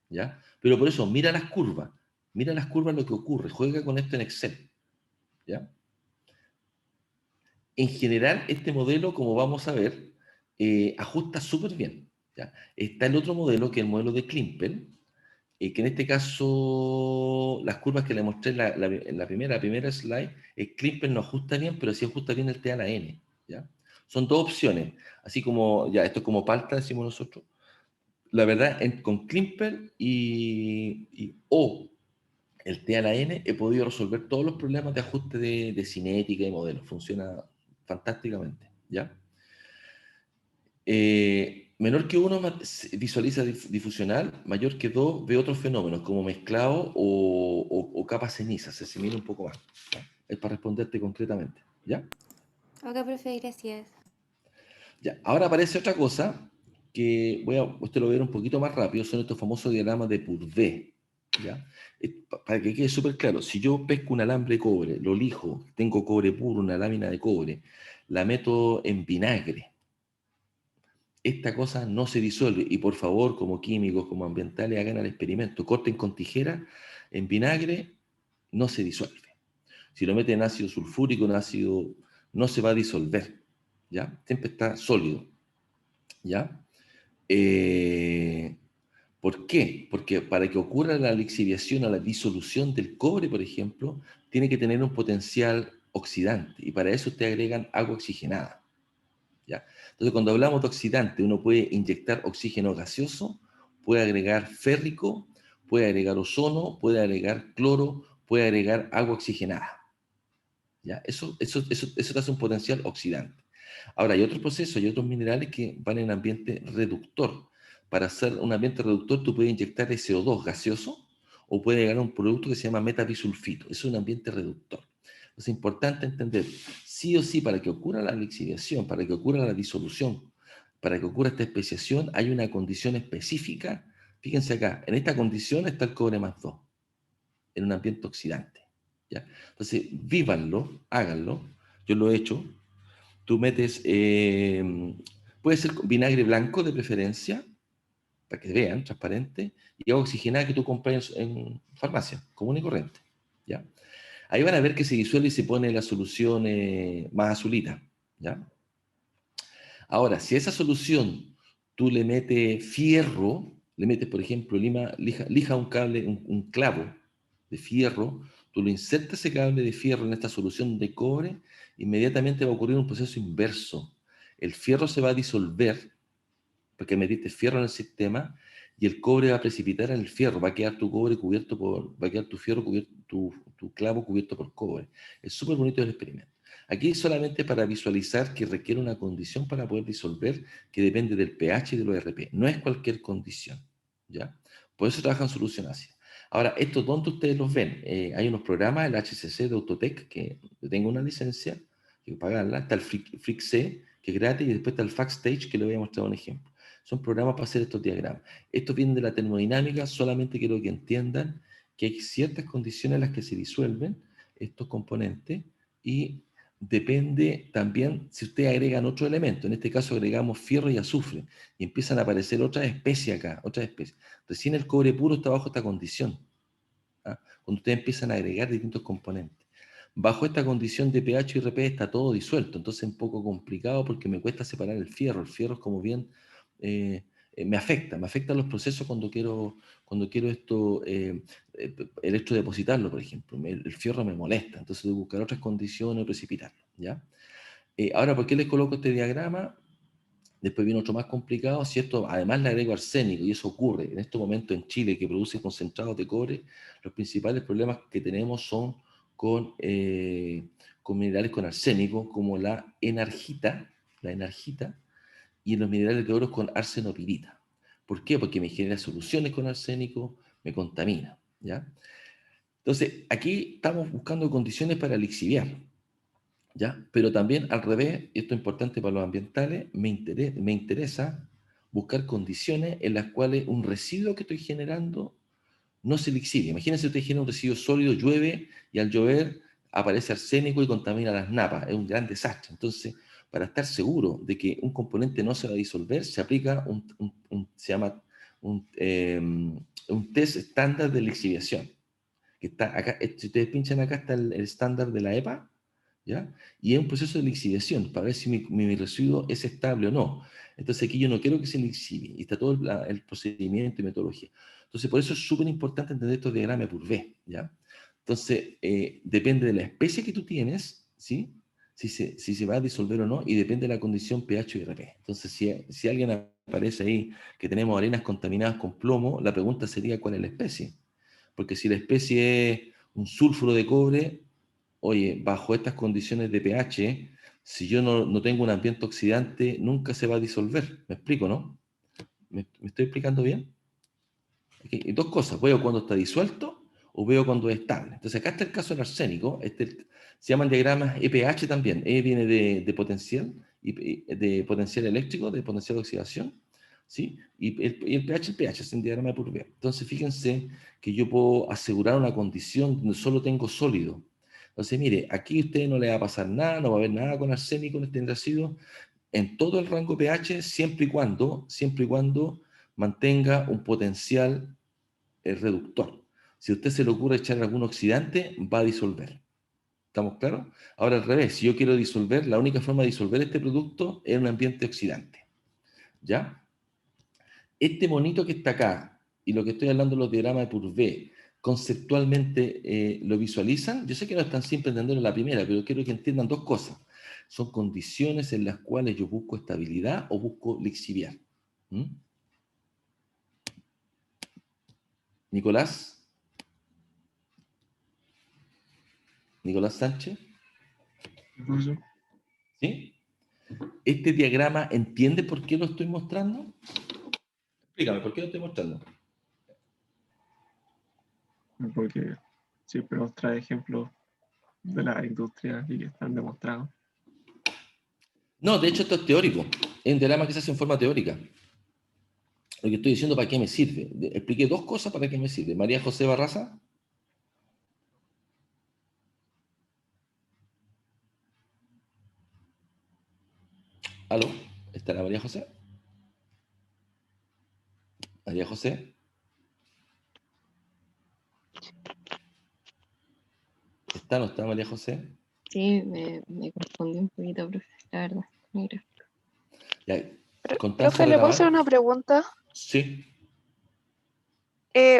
¿ya? Pero por eso, mira las curvas lo que ocurre, juega con esto en Excel, ¿ya? En general, este modelo, como vamos a ver, ajusta súper bien, ¿ya? Está el otro modelo, que es el modelo de Klimpel, que en este caso, las curvas que le mostré en la primera slide, Klimpel no ajusta bien, pero sí ajusta bien el T a la N, ¿ya? Son dos opciones, así como, ya, esto es como palta, decimos nosotros. La verdad, con Klimpel o el T a la N he podido resolver todos los problemas de ajuste de cinética y modelos. Funciona fantásticamente, ¿ya? Menor que 1 visualiza difusional, mayor que 2 ve otros fenómenos como mezclado o capas cenizas, se asimila un poco más, ¿ya? Es para responderte concretamente, ¿ya? Ok, profe, gracias. Ya, ahora aparece otra cosa que usted lo va a ver un poquito más rápido, son estos famosos diagramas de Purvé, ¿ya? Para que quede súper claro, si yo pesco un alambre de cobre, lo lijo, tengo cobre puro, una lámina de cobre, la meto en vinagre, esta cosa no se disuelve. Y por favor, como químicos, como ambientales, hagan el experimento, corten con tijera en vinagre, no se disuelve. Si lo meten en ácido sulfúrico, en ácido, no se va a disolver, ¿ya? Siempre está sólido, ¿ya? Eh, ¿Por qué? Porque para que ocurra la lixiviación o la disolución del cobre, por ejemplo, tiene que tener un potencial oxidante, y para eso te agregan agua oxigenada, ¿ya? Entonces, cuando hablamos de oxidante, uno puede inyectar oxígeno gaseoso, puede agregar férrico, puede agregar ozono, puede agregar cloro, puede agregar agua oxigenada, ¿ya? Eso te hace un potencial oxidante. Ahora, hay otros procesos, hay otros minerales que van en ambiente reductor. Para hacer un ambiente reductor, tú puedes inyectar SO2 gaseoso o puedes llegar a un producto que se llama metabisulfito. Es un ambiente reductor. Es importante entender, sí o sí, para que ocurra la lixiviación, para que ocurra la disolución, para que ocurra esta especiación, hay una condición específica Fíjense acá, en esta condición está el cobre más 2, en un ambiente oxidante. ¿Ya? Entonces, vívanlo, háganlo. Yo lo he hecho. Tú metes, puede ser vinagre blanco de preferencia, para que vean, transparente, y agua oxigenada que tú compras en farmacia, común y corriente. ¿Ya? Ahí van a ver que se disuelve y se pone la solución más azulita. ¿Ya? Ahora, si a esa solución tú le metes fierro, le metes, por ejemplo, lija un cable, un clavo de fierro, tú lo insertas ese cable de fierro en esta solución de cobre, inmediatamente va a ocurrir un proceso inverso. El fierro se va a disolver, porque metiste fierro en el sistema, y el cobre va a precipitar en el fierro, va a quedar tu cobre cubierto por, va a quedar tu fierro cubierto, tu clavo cubierto por cobre. Es súper bonito el experimento. Aquí solamente para visualizar que requiere una condición para poder disolver que depende del pH y del ORP. No es cualquier condición, ¿ya? Por eso trabajan solución ácida. Ahora, ¿estos dónde ustedes los ven? Hay unos programas, el HCC de Autotech, que yo tengo una licencia, hay que pagarla. Está el FreakC, que es gratis, y después está el FactStage, que le voy a mostrar un ejemplo. Son programas para hacer estos diagramas. Estos vienen de la termodinámica, solamente quiero que entiendan que hay ciertas condiciones en las que se disuelven estos componentes y depende también si ustedes agregan otro elemento. En este caso agregamos fierro y azufre y empiezan a aparecer otras especies acá, otras especies. Recién el cobre puro está bajo esta condición. ¿Ah? Cuando ustedes empiezan a agregar distintos componentes. Bajo esta condición de pH y RP está todo disuelto, entonces es un poco complicado porque me cuesta separar el fierro. El fierro es como bien, me afecta los procesos cuando quiero esto, electrodepositarlo, por ejemplo. El fierro me molesta, entonces debo buscar otras condiciones o precipitarlo. ¿Ya? Ahora, ¿por qué les coloco este diagrama? Después viene otro más complicado. Si esto además le agrego arsénico, y eso ocurre en este momento en Chile, que produce concentrados de cobre, los principales problemas que tenemos son con minerales con arsénico, como la enargita, y los minerales de oro con arsenopirita. ¿Por qué? Porque me genera soluciones con arsénico, me contamina. ¿Ya? Entonces, aquí estamos buscando condiciones para lixiviar. ¿Ya? Pero también al revés, y esto es importante para los ambientales, me interesa buscar condiciones en las cuales un residuo que estoy generando no se lixivie. Imagínense usted genera un residuo sólido, llueve, y al llover aparece arsénico y contamina las napas. Es un gran desastre. Entonces, para estar seguro de que un componente no se va a disolver, se aplica se llama un test estándar de lixiviación. Que está acá, si ustedes pinchan acá, está el estándar de la EPA, ¿ya? Y es un proceso de lixiviación para ver si mi residuo es estable o no. Entonces aquí yo no quiero que se lixivie, y está todo el procedimiento y metodología. Entonces por eso es súper importante entender estos diagramas Purvé, ¿ya? Entonces depende de la especie que tú tienes, ¿sí? Si se va a disolver o no, y depende de la condición pH y RP. Entonces si alguien aparece ahí que tenemos arenas contaminadas con plomo, la pregunta sería ¿cuál es la especie? Porque si la especie es un sulfuro de cobre, oye, bajo estas condiciones de pH, si yo no tengo un ambiente oxidante, nunca se va a disolver. ¿Me explico, no? ¿Me estoy explicando bien? Okay. Y dos cosas, veo cuando está disuelto o veo cuando es estable. Entonces acá está el caso del arsénico, se llaman diagramas EPH también. E viene de potencial, de potencial eléctrico, de potencial de oxidación, ¿sí? Y el pH es un diagrama de Purvé. Entonces fíjense que yo puedo asegurar una condición donde solo tengo sólido. Entonces, mire, aquí a usted no le va a pasar nada, no va a haber nada con arsénico en este residuo, en todo el rango pH, siempre y cuando mantenga un potencial reductor. Si a usted se le ocurre echar algún oxidante, va a disolver. ¿Estamos claros? Ahora al revés, si yo quiero disolver, la única forma de disolver este producto es un ambiente oxidante. ¿Ya? Este monito que está acá, y lo que estoy hablando de los diagramas de Purvé, conceptualmente lo visualizan. Yo sé que no es tan simple entenderlo en la primera, pero quiero que entiendan dos cosas. Son condiciones en las cuales yo busco estabilidad o busco lixiviar. ¿Mm? Nicolás Sánchez, ¿sí? ¿Este diagrama entiende por qué lo estoy mostrando? Explícame, ¿por qué lo estoy mostrando? Porque siempre nos trae ejemplos de la industria y que están demostrados. No, de hecho esto es teórico. Es un diagrama que se hace en forma teórica. lo que estoy diciendo para qué me sirve. Expliqué dos cosas para qué me sirve. María José Barraza. ¿Aló? ¿Está la María José? María José. ¿Está o no está María José? Sí, me confundí un poquito, profe, la verdad. Mira. Ya. Constanza Profe, ¿le puedo hacer Bernabé. una pregunta? Sí,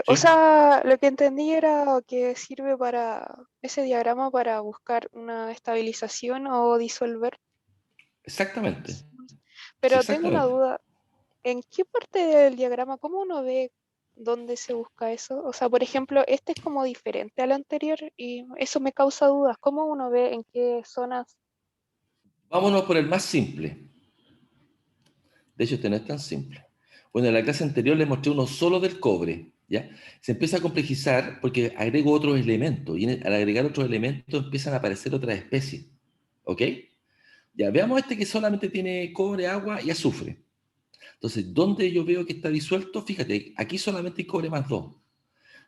O sí, sea, lo que entendí era que sirve para ese diagrama para buscar una estabilización o disolver. exactamente. Sí, Pero tengo una exactamente. duda. ¿En qué parte del diagrama, cómo uno ve dónde se busca eso? O sea, por ejemplo, este es como diferente al anterior y eso me causa dudas. ¿Cómo uno ve en qué zonas? Vámonos por el más simple. De hecho, este no es tan simple. Bueno, en la clase anterior les mostré uno solo del cobre, ¿ya? Se empieza a complejizar porque agrego otros elementos y al agregar otros elementos empiezan a aparecer otras especies, ¿ok? Ya, veamos este que solamente tiene cobre, agua y azufre. Entonces, ¿dónde yo veo que está disuelto? Fíjate, aquí solamente hay cobre más 2.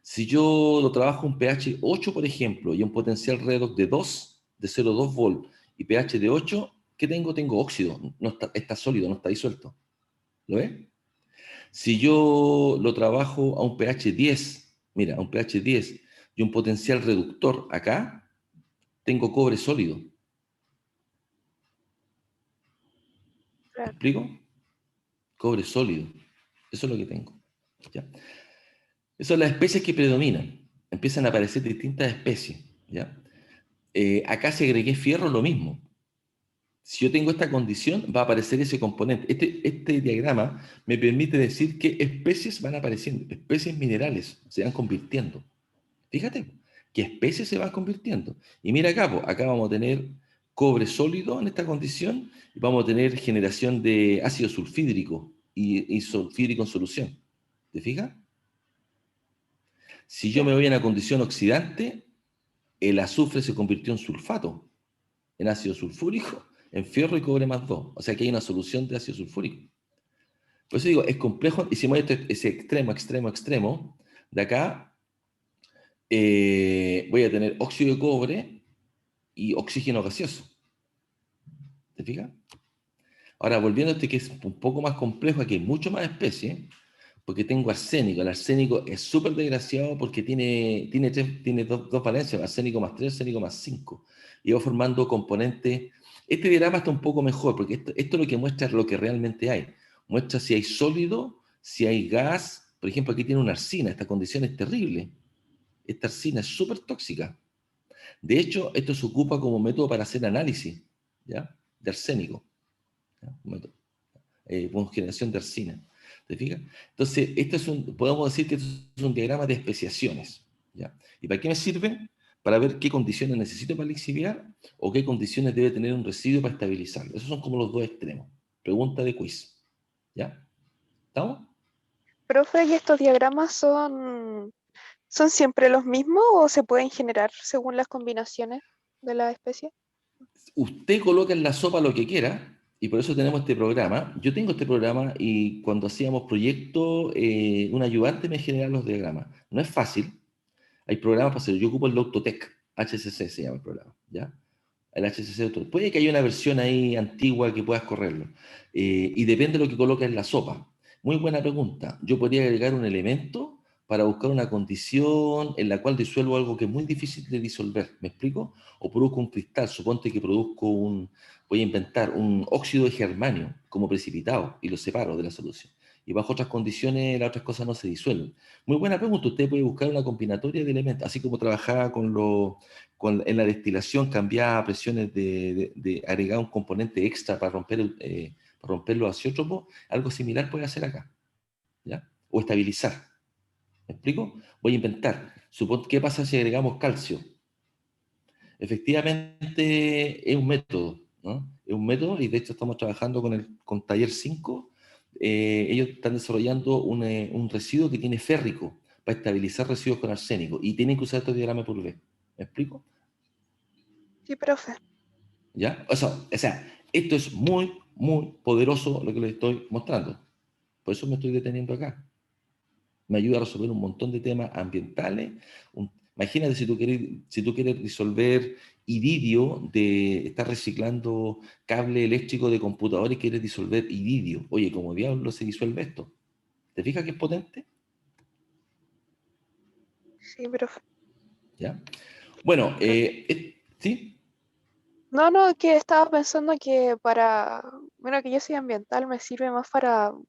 Si yo lo trabajo un pH 8, por ejemplo, y un potencial redox de 2, de 0,2 volt, y pH de 8, ¿qué tengo? Tengo óxido, no está sólido, no está disuelto. ¿Lo ves? Si yo lo trabajo a un pH 10, mira, a un pH 10 y un potencial reductor acá, tengo cobre sólido. ¿Me Claro. explico? Cobre sólido. Eso es lo que tengo. ¿Ya? Esas son las especies que predominan. Empiezan a aparecer distintas especies. ¿Ya? Acá si agregué fierro, lo mismo. Si yo tengo esta condición, va a aparecer ese componente. Este diagrama me permite decir qué especies van apareciendo. Especies minerales se van convirtiendo. Fíjate, qué especies se van convirtiendo. Y mira acá, pues, acá vamos a tener cobre sólido en esta condición y vamos a tener generación de ácido sulfídrico y sulfídrico en solución. ¿Te fijas? Si yo Sí. me voy a una condición oxidante, el azufre se convirtió en sulfato, en ácido sulfúrico, en fierro y cobre más 2. O sea que hay una solución de ácido sulfúrico. Por eso digo, es complejo. Y si me voy a ese extremo, extremo, extremo, de acá voy a tener óxido de cobre y oxígeno gaseoso. ¿Te fijas? Ahora, volviendo a este que es un poco más complejo, aquí hay mucho más especies, porque tengo arsénico. El arsénico es súper desgraciado porque tiene dos valencias, arsénico más 3, arsénico más 5. Y va formando componentes. Este diagrama está un poco mejor, porque esto lo que muestra es lo que realmente hay. Muestra si hay sólido, si hay gas. Por ejemplo, aquí tiene una arsina. Esta condición es terrible. Esta arsina es súper tóxica. De hecho, esto se ocupa como método para hacer análisis, ¿ya? De arsénico. ¿Ya? Con generación de arsina. ¿Te fijas? Entonces, podemos decir que esto es un diagrama de especiaciones. ¿Ya? ¿Y para qué me sirve? Para ver qué condiciones necesito para lixiviar o qué condiciones debe tener un residuo para estabilizarlo. Esos son como los dos extremos. Pregunta de quiz. ¿Ya? ¿Estamos? Profe, ¿y estos diagramas son siempre los mismos o se pueden generar según las combinaciones de las especies? Usted coloca en la sopa lo que quiera, y por eso tenemos este programa. Yo tengo este programa y cuando hacíamos proyectos, un ayudante me generaba los diagramas. No es fácil, hay programas para hacerlo. Yo ocupo el Autotech, HCC se llama el programa, ¿ya? El HCC Autotech. Puede que haya una versión ahí antigua que puedas correrlo, y depende de lo que coloques en la sopa. Muy buena pregunta. Yo podría agregar un elemento para buscar una condición en la cual disuelvo algo que es muy difícil de disolver. ¿Me explico? O produzco un cristal. Suponte que voy a inventar un óxido de germanio como precipitado y lo separo de la solución. Y bajo otras condiciones las otras cosas no se disuelven. Muy buena pregunta. Usted puede buscar una combinatoria de elementos, así como trabajaba en la destilación, cambiaba presiones de agregar un componente extra para romper los azeótropos. Algo similar puede hacer acá, ¿ya? O estabilizar. ¿Me explico? Voy a inventar. ¿Qué pasa si agregamos calcio? Efectivamente es un método, ¿no? Es un método y de hecho estamos trabajando con Taller 5. Ellos están desarrollando un residuo que tiene férrico para estabilizar residuos con arsénico y tienen que usar este diagrama por B. ¿Me explico? Sí, profe. ¿Ya? O sea, esto es muy, muy poderoso lo que les estoy mostrando. Por eso me estoy deteniendo acá. Me ayuda a resolver un montón de temas ambientales. Imagínate si tú quieres disolver iridio de estar reciclando cable eléctrico de computador y quieres disolver iridio. Oye, ¿cómo diablo se disuelve esto? ¿Te fijas que es potente? Sí, profe. ¿Ya? Bueno, Pero- ¿sí? No, que estaba pensando que bueno, que yo soy ambiental, me sirve más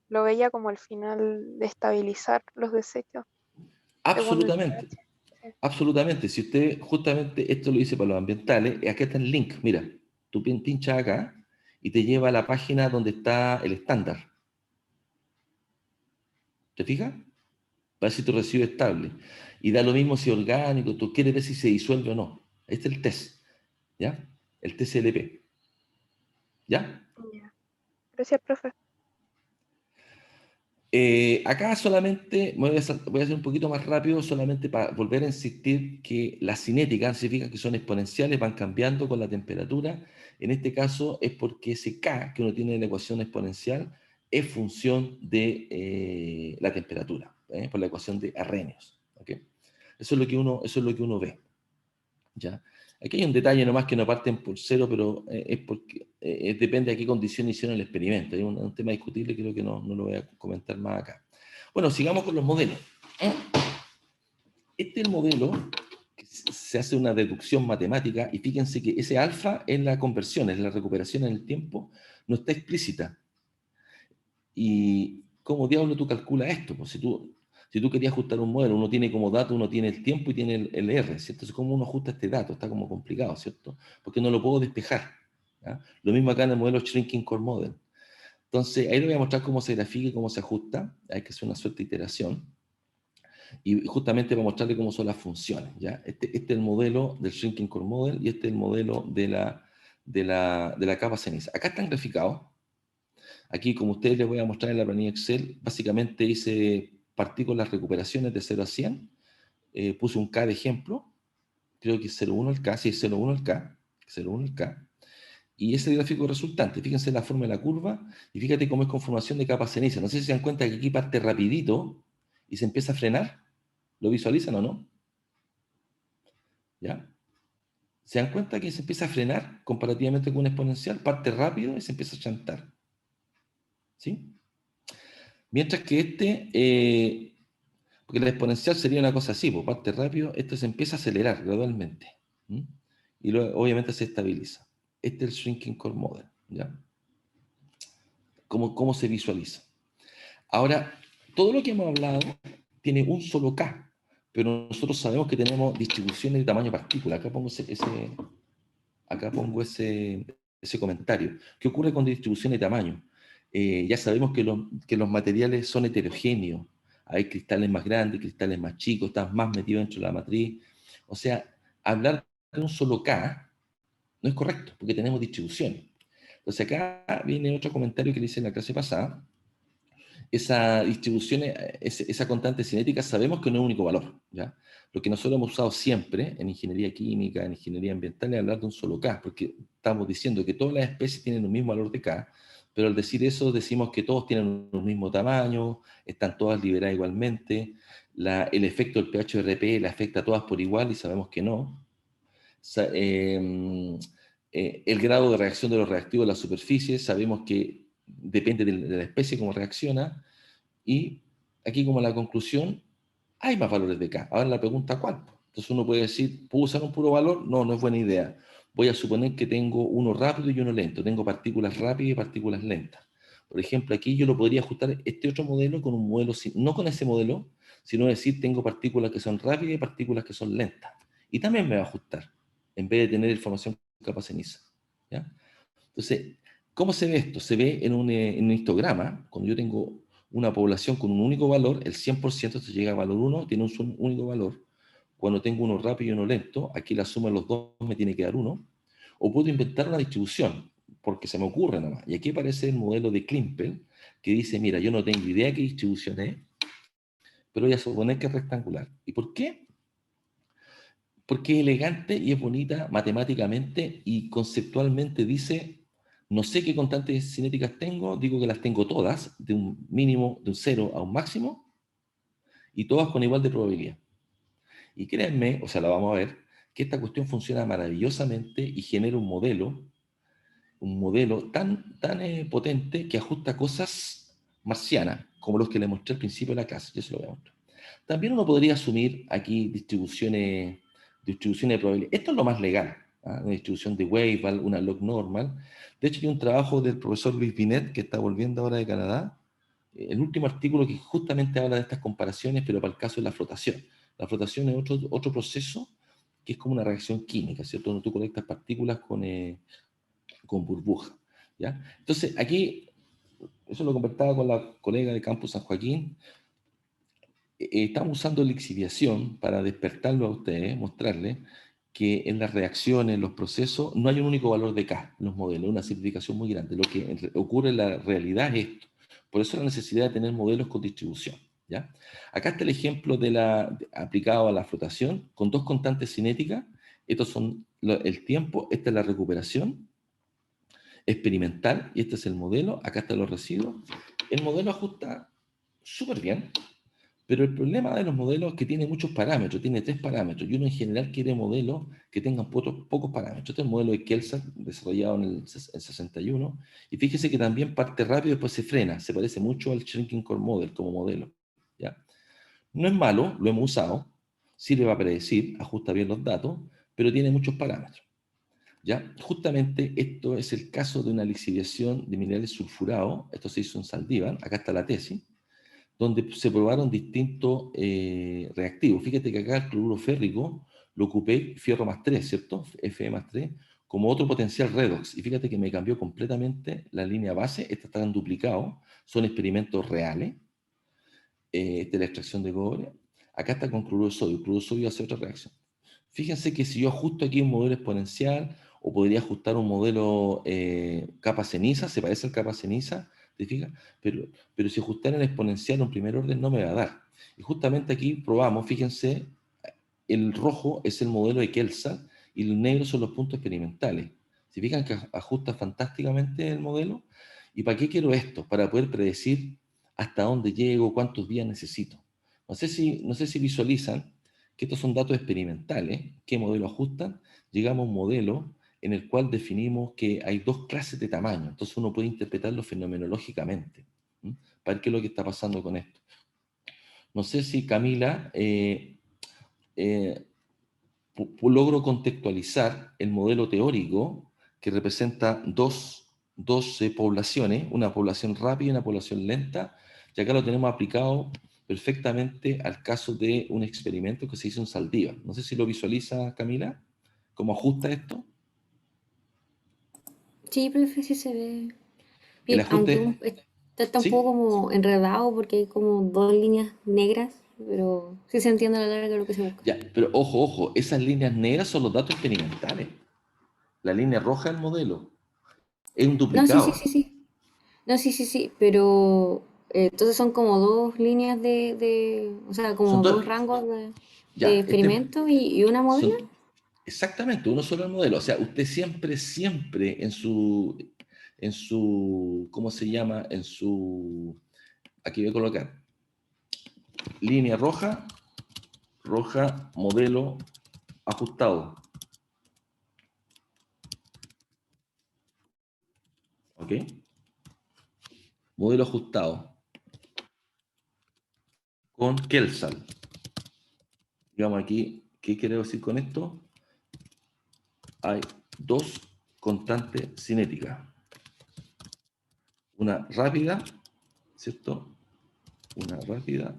lo veía como el final de estabilizar los desechos, según el Absolutamente. pH. Sí. Absolutamente. Si usted justamente esto lo dice para los ambientales, acá está el link. Mira, tú pinchas acá y te lleva a la página donde está el estándar. ¿Te fijas? Para ver si tu residuo es estable. Y da lo mismo si es orgánico, tú quieres ver si se disuelve o no. Este es el test, ¿ya? El TCLP, ¿ya? Ya. Gracias, profe. Acá solamente, voy a hacer un poquito más rápido, solamente para volver a insistir que las cinéticas significa que son exponenciales, van cambiando con la temperatura. En este caso es porque ese K que uno tiene en la ecuación exponencial es función de la temperatura, por la ecuación de Arrhenius. ¿Okay? Eso es lo que uno ve. ¿Ya? Aquí hay un detalle nomás que no parten por cero, pero es porque depende de qué condiciones hicieron el experimento. Hay un tema discutible, creo que no lo voy a comentar más acá. Bueno, sigamos con los modelos. Este es el modelo, que se hace una deducción matemática, y fíjense que ese alfa en la conversión, en la recuperación en el tiempo, no está explícita. ¿Y cómo diablo tú calculas esto? Pues si tú querías ajustar un modelo, uno tiene como dato, uno tiene el tiempo y tiene el R, ¿cierto? Entonces, ¿cómo uno ajusta este dato? Está como complicado, ¿cierto? Porque no lo puedo despejar. ¿Ya? Lo mismo acá en el modelo Shrinking Core Model. Entonces, ahí le voy a mostrar cómo se grafica y cómo se ajusta. Hay que hacer una suerte de iteración. Y justamente para mostrarle cómo son las funciones. ¿Ya? Este es el modelo del Shrinking Core Model y este es el modelo de la capa ceniza. Acá están graficados. Aquí, como ustedes les voy a mostrar en la planilla Excel, básicamente partí con las recuperaciones de 0 a 100, puse un K de ejemplo, creo que es 0,1 el K, sí, es 0,1 el K, 0,1 el K, y ese gráfico resultante, fíjense la forma de la curva, y fíjate cómo es conformación de capa ceniza. No sé si se dan cuenta que aquí parte rapidito y se empieza a frenar, ¿lo visualizan o no? ¿Ya? ¿Se dan cuenta que se empieza a frenar comparativamente con un exponencial? Parte rápido y se empieza a chantar. ¿Sí? Mientras que porque la exponencial sería una cosa así, pues parte rápido, esto se empieza a acelerar gradualmente. ¿M? Y luego, obviamente, se estabiliza. Este es el Shrinking Core Model. ¿Ya? ¿Cómo se visualiza? Ahora, todo lo que hemos hablado tiene un solo K, pero nosotros sabemos que tenemos distribuciones de tamaño partícula. Acá pongo ese comentario. ¿Qué ocurre con distribuciones de tamaño? Ya sabemos que los materiales son heterogéneos. Hay cristales más grandes, cristales más chicos, están más metidos dentro de la matriz. O sea, hablar de un solo K no es correcto, porque tenemos distribuciones. Entonces acá viene otro comentario que le hice en la clase pasada. Esa distribución, esa constante cinética, sabemos que no es un único valor, ¿ya? Lo que nosotros hemos usado siempre en ingeniería química, en ingeniería ambiental, es hablar de un solo K, porque estamos diciendo que todas las especies tienen un mismo valor de K, pero al decir eso decimos que todos tienen un mismo tamaño, están todas liberadas igualmente, el efecto del pH-RP le afecta a todas por igual y sabemos que no. El grado de reacción de los reactivos en la superficie, sabemos que depende de la especie cómo reacciona, y aquí como la conclusión, hay más valores de K. Ahora la pregunta, ¿cuál? Entonces uno puede decir, ¿puedo usar un puro valor? No, no es buena idea. Voy a suponer que tengo uno rápido y uno lento. Tengo partículas rápidas y partículas lentas. Por ejemplo, aquí yo lo podría ajustar este otro modelo con un modelo, no con ese modelo, sino decir, tengo partículas que son rápidas y partículas que son lentas. Y también me va a ajustar, en vez de tener información capa ceniza. ¿Ya? Entonces, ¿cómo se ve esto? Se ve en un histograma, cuando yo tengo una población con un único valor, el 100% se llega a valor 1, tiene un único valor. Cuando tengo uno rápido y uno lento, aquí la suma de los dos me tiene que dar 1. O puedo inventar una distribución, porque se me ocurre nada más. Y aquí aparece el modelo de Klimpel, que dice, mira, yo no tengo idea qué distribución es, pero voy a suponer que es rectangular. ¿Y por qué? Porque es elegante y es bonita matemáticamente y conceptualmente dice, No sé qué constantes cinéticas tengo, digo que las tengo todas, de un mínimo, de un 0 a un máximo, y todas con igual de probabilidad. Y créanme, o sea, la vamos a ver, que esta cuestión funciona maravillosamente y genera un modelo tan potente que ajusta cosas marcianas, como los que le mostré al principio de la clase. Yo se lo voy a mostrar. También uno podría asumir aquí distribuciones de probabilidad. Esto es lo más legal, ¿ah? Una distribución de Weibull, una log normal. De hecho, hay un trabajo del profesor Luis Binet, que está volviendo ahora de Canadá, el último artículo que justamente habla de estas comparaciones, pero para el caso de la flotación. La flotación es otro proceso que es como una reacción química, ¿cierto? Donde tú conectas partículas con burbuja, ¿ya? Entonces, aquí, eso lo conversaba con la colega de Campus San Joaquín, estamos usando lixiviación para despertarlo a ustedes, mostrarles que en las reacciones, en los procesos, no hay un único valor de K en los modelos, una simplificación muy grande. Lo que ocurre en la realidad es esto. Por eso la necesidad de tener modelos con distribución, ¿ya? Acá está el ejemplo aplicado a la flotación con dos constantes cinéticas. Estos son el tiempo, esta es la recuperación experimental y este es el modelo. Acá están los residuos. El modelo ajusta súper bien. Pero el problema de los modelos es que tiene muchos parámetros, tiene 3 parámetros, y uno en general quiere modelos que tengan pocos parámetros. Este es el modelo de Kelsa, desarrollado en el 61, y fíjese que también parte rápido y después se frena, se parece mucho al Shrinking Core Model como modelo, ¿ya? No es malo, lo hemos usado, sirve para predecir, ajusta bien los datos, pero tiene muchos parámetros, ¿ya? Justamente esto es el caso de una lixiviación de minerales sulfurados, esto se hizo en Zaldívar, acá está la tesis, donde se probaron distintos reactivos. Fíjate que acá el cloruro férrico lo ocupé fierro más 3, ¿cierto? Fe más 3, como otro potencial redox. Y fíjate que me cambió completamente la línea base. Estas están duplicados, son experimentos reales. Esta es la extracción de cobre. Acá está con cloruro de sodio. El cloruro de sodio hace otra reacción. Fíjense que si yo ajusto aquí un modelo exponencial, o podría ajustar un modelo capa ceniza, se parece al capa ceniza, ¿te fijas? Pero si ajustara el exponencial en primer orden no me va a dar. Y justamente aquí probamos, fíjense, el rojo es el modelo de Kelsa y el negro son los puntos experimentales. ¿Se fijan que ajusta fantásticamente el modelo? ¿Y para qué quiero esto? Para poder predecir hasta dónde llego, cuántos días necesito. No sé si visualizan que estos son datos experimentales, qué modelo ajustan. Llegamos a un modelo en el cual definimos que hay dos clases de tamaño, entonces uno puede interpretarlo fenomenológicamente. Para ver qué es lo que está pasando con esto. No sé si Camila logro contextualizar el modelo teórico que representa dos poblaciones, una población rápida y una población lenta, y acá lo tenemos aplicado perfectamente al caso de un experimento que se hizo en Zaldívar. No sé si lo visualiza Camila, cómo ajusta esto. Sí, profe, sí se ve El bien, aunque ajuste, está un poco ¿sí? como enredado porque hay como dos líneas negras, pero sí se entiende a la larga lo que se busca. Ya, pero ojo, esas líneas negras son los datos experimentales. La línea roja es el modelo. Es un No, sí, sí, duplicado. sí, sí. No, sí, sí, sí, pero entonces son como dos líneas o sea, Son como dos dos, rangos de ya, experimento y una modelo. son, exactamente, uno solo el modelo. O sea, usted siempre ¿cómo se llama? Aquí voy a colocar, línea roja, modelo ajustado. ¿Ok? Modelo ajustado con Kelsal. Digamos aquí, ¿qué quiero decir con esto? Hay dos constantes cinéticas. Una rápida, ¿cierto? Una rápida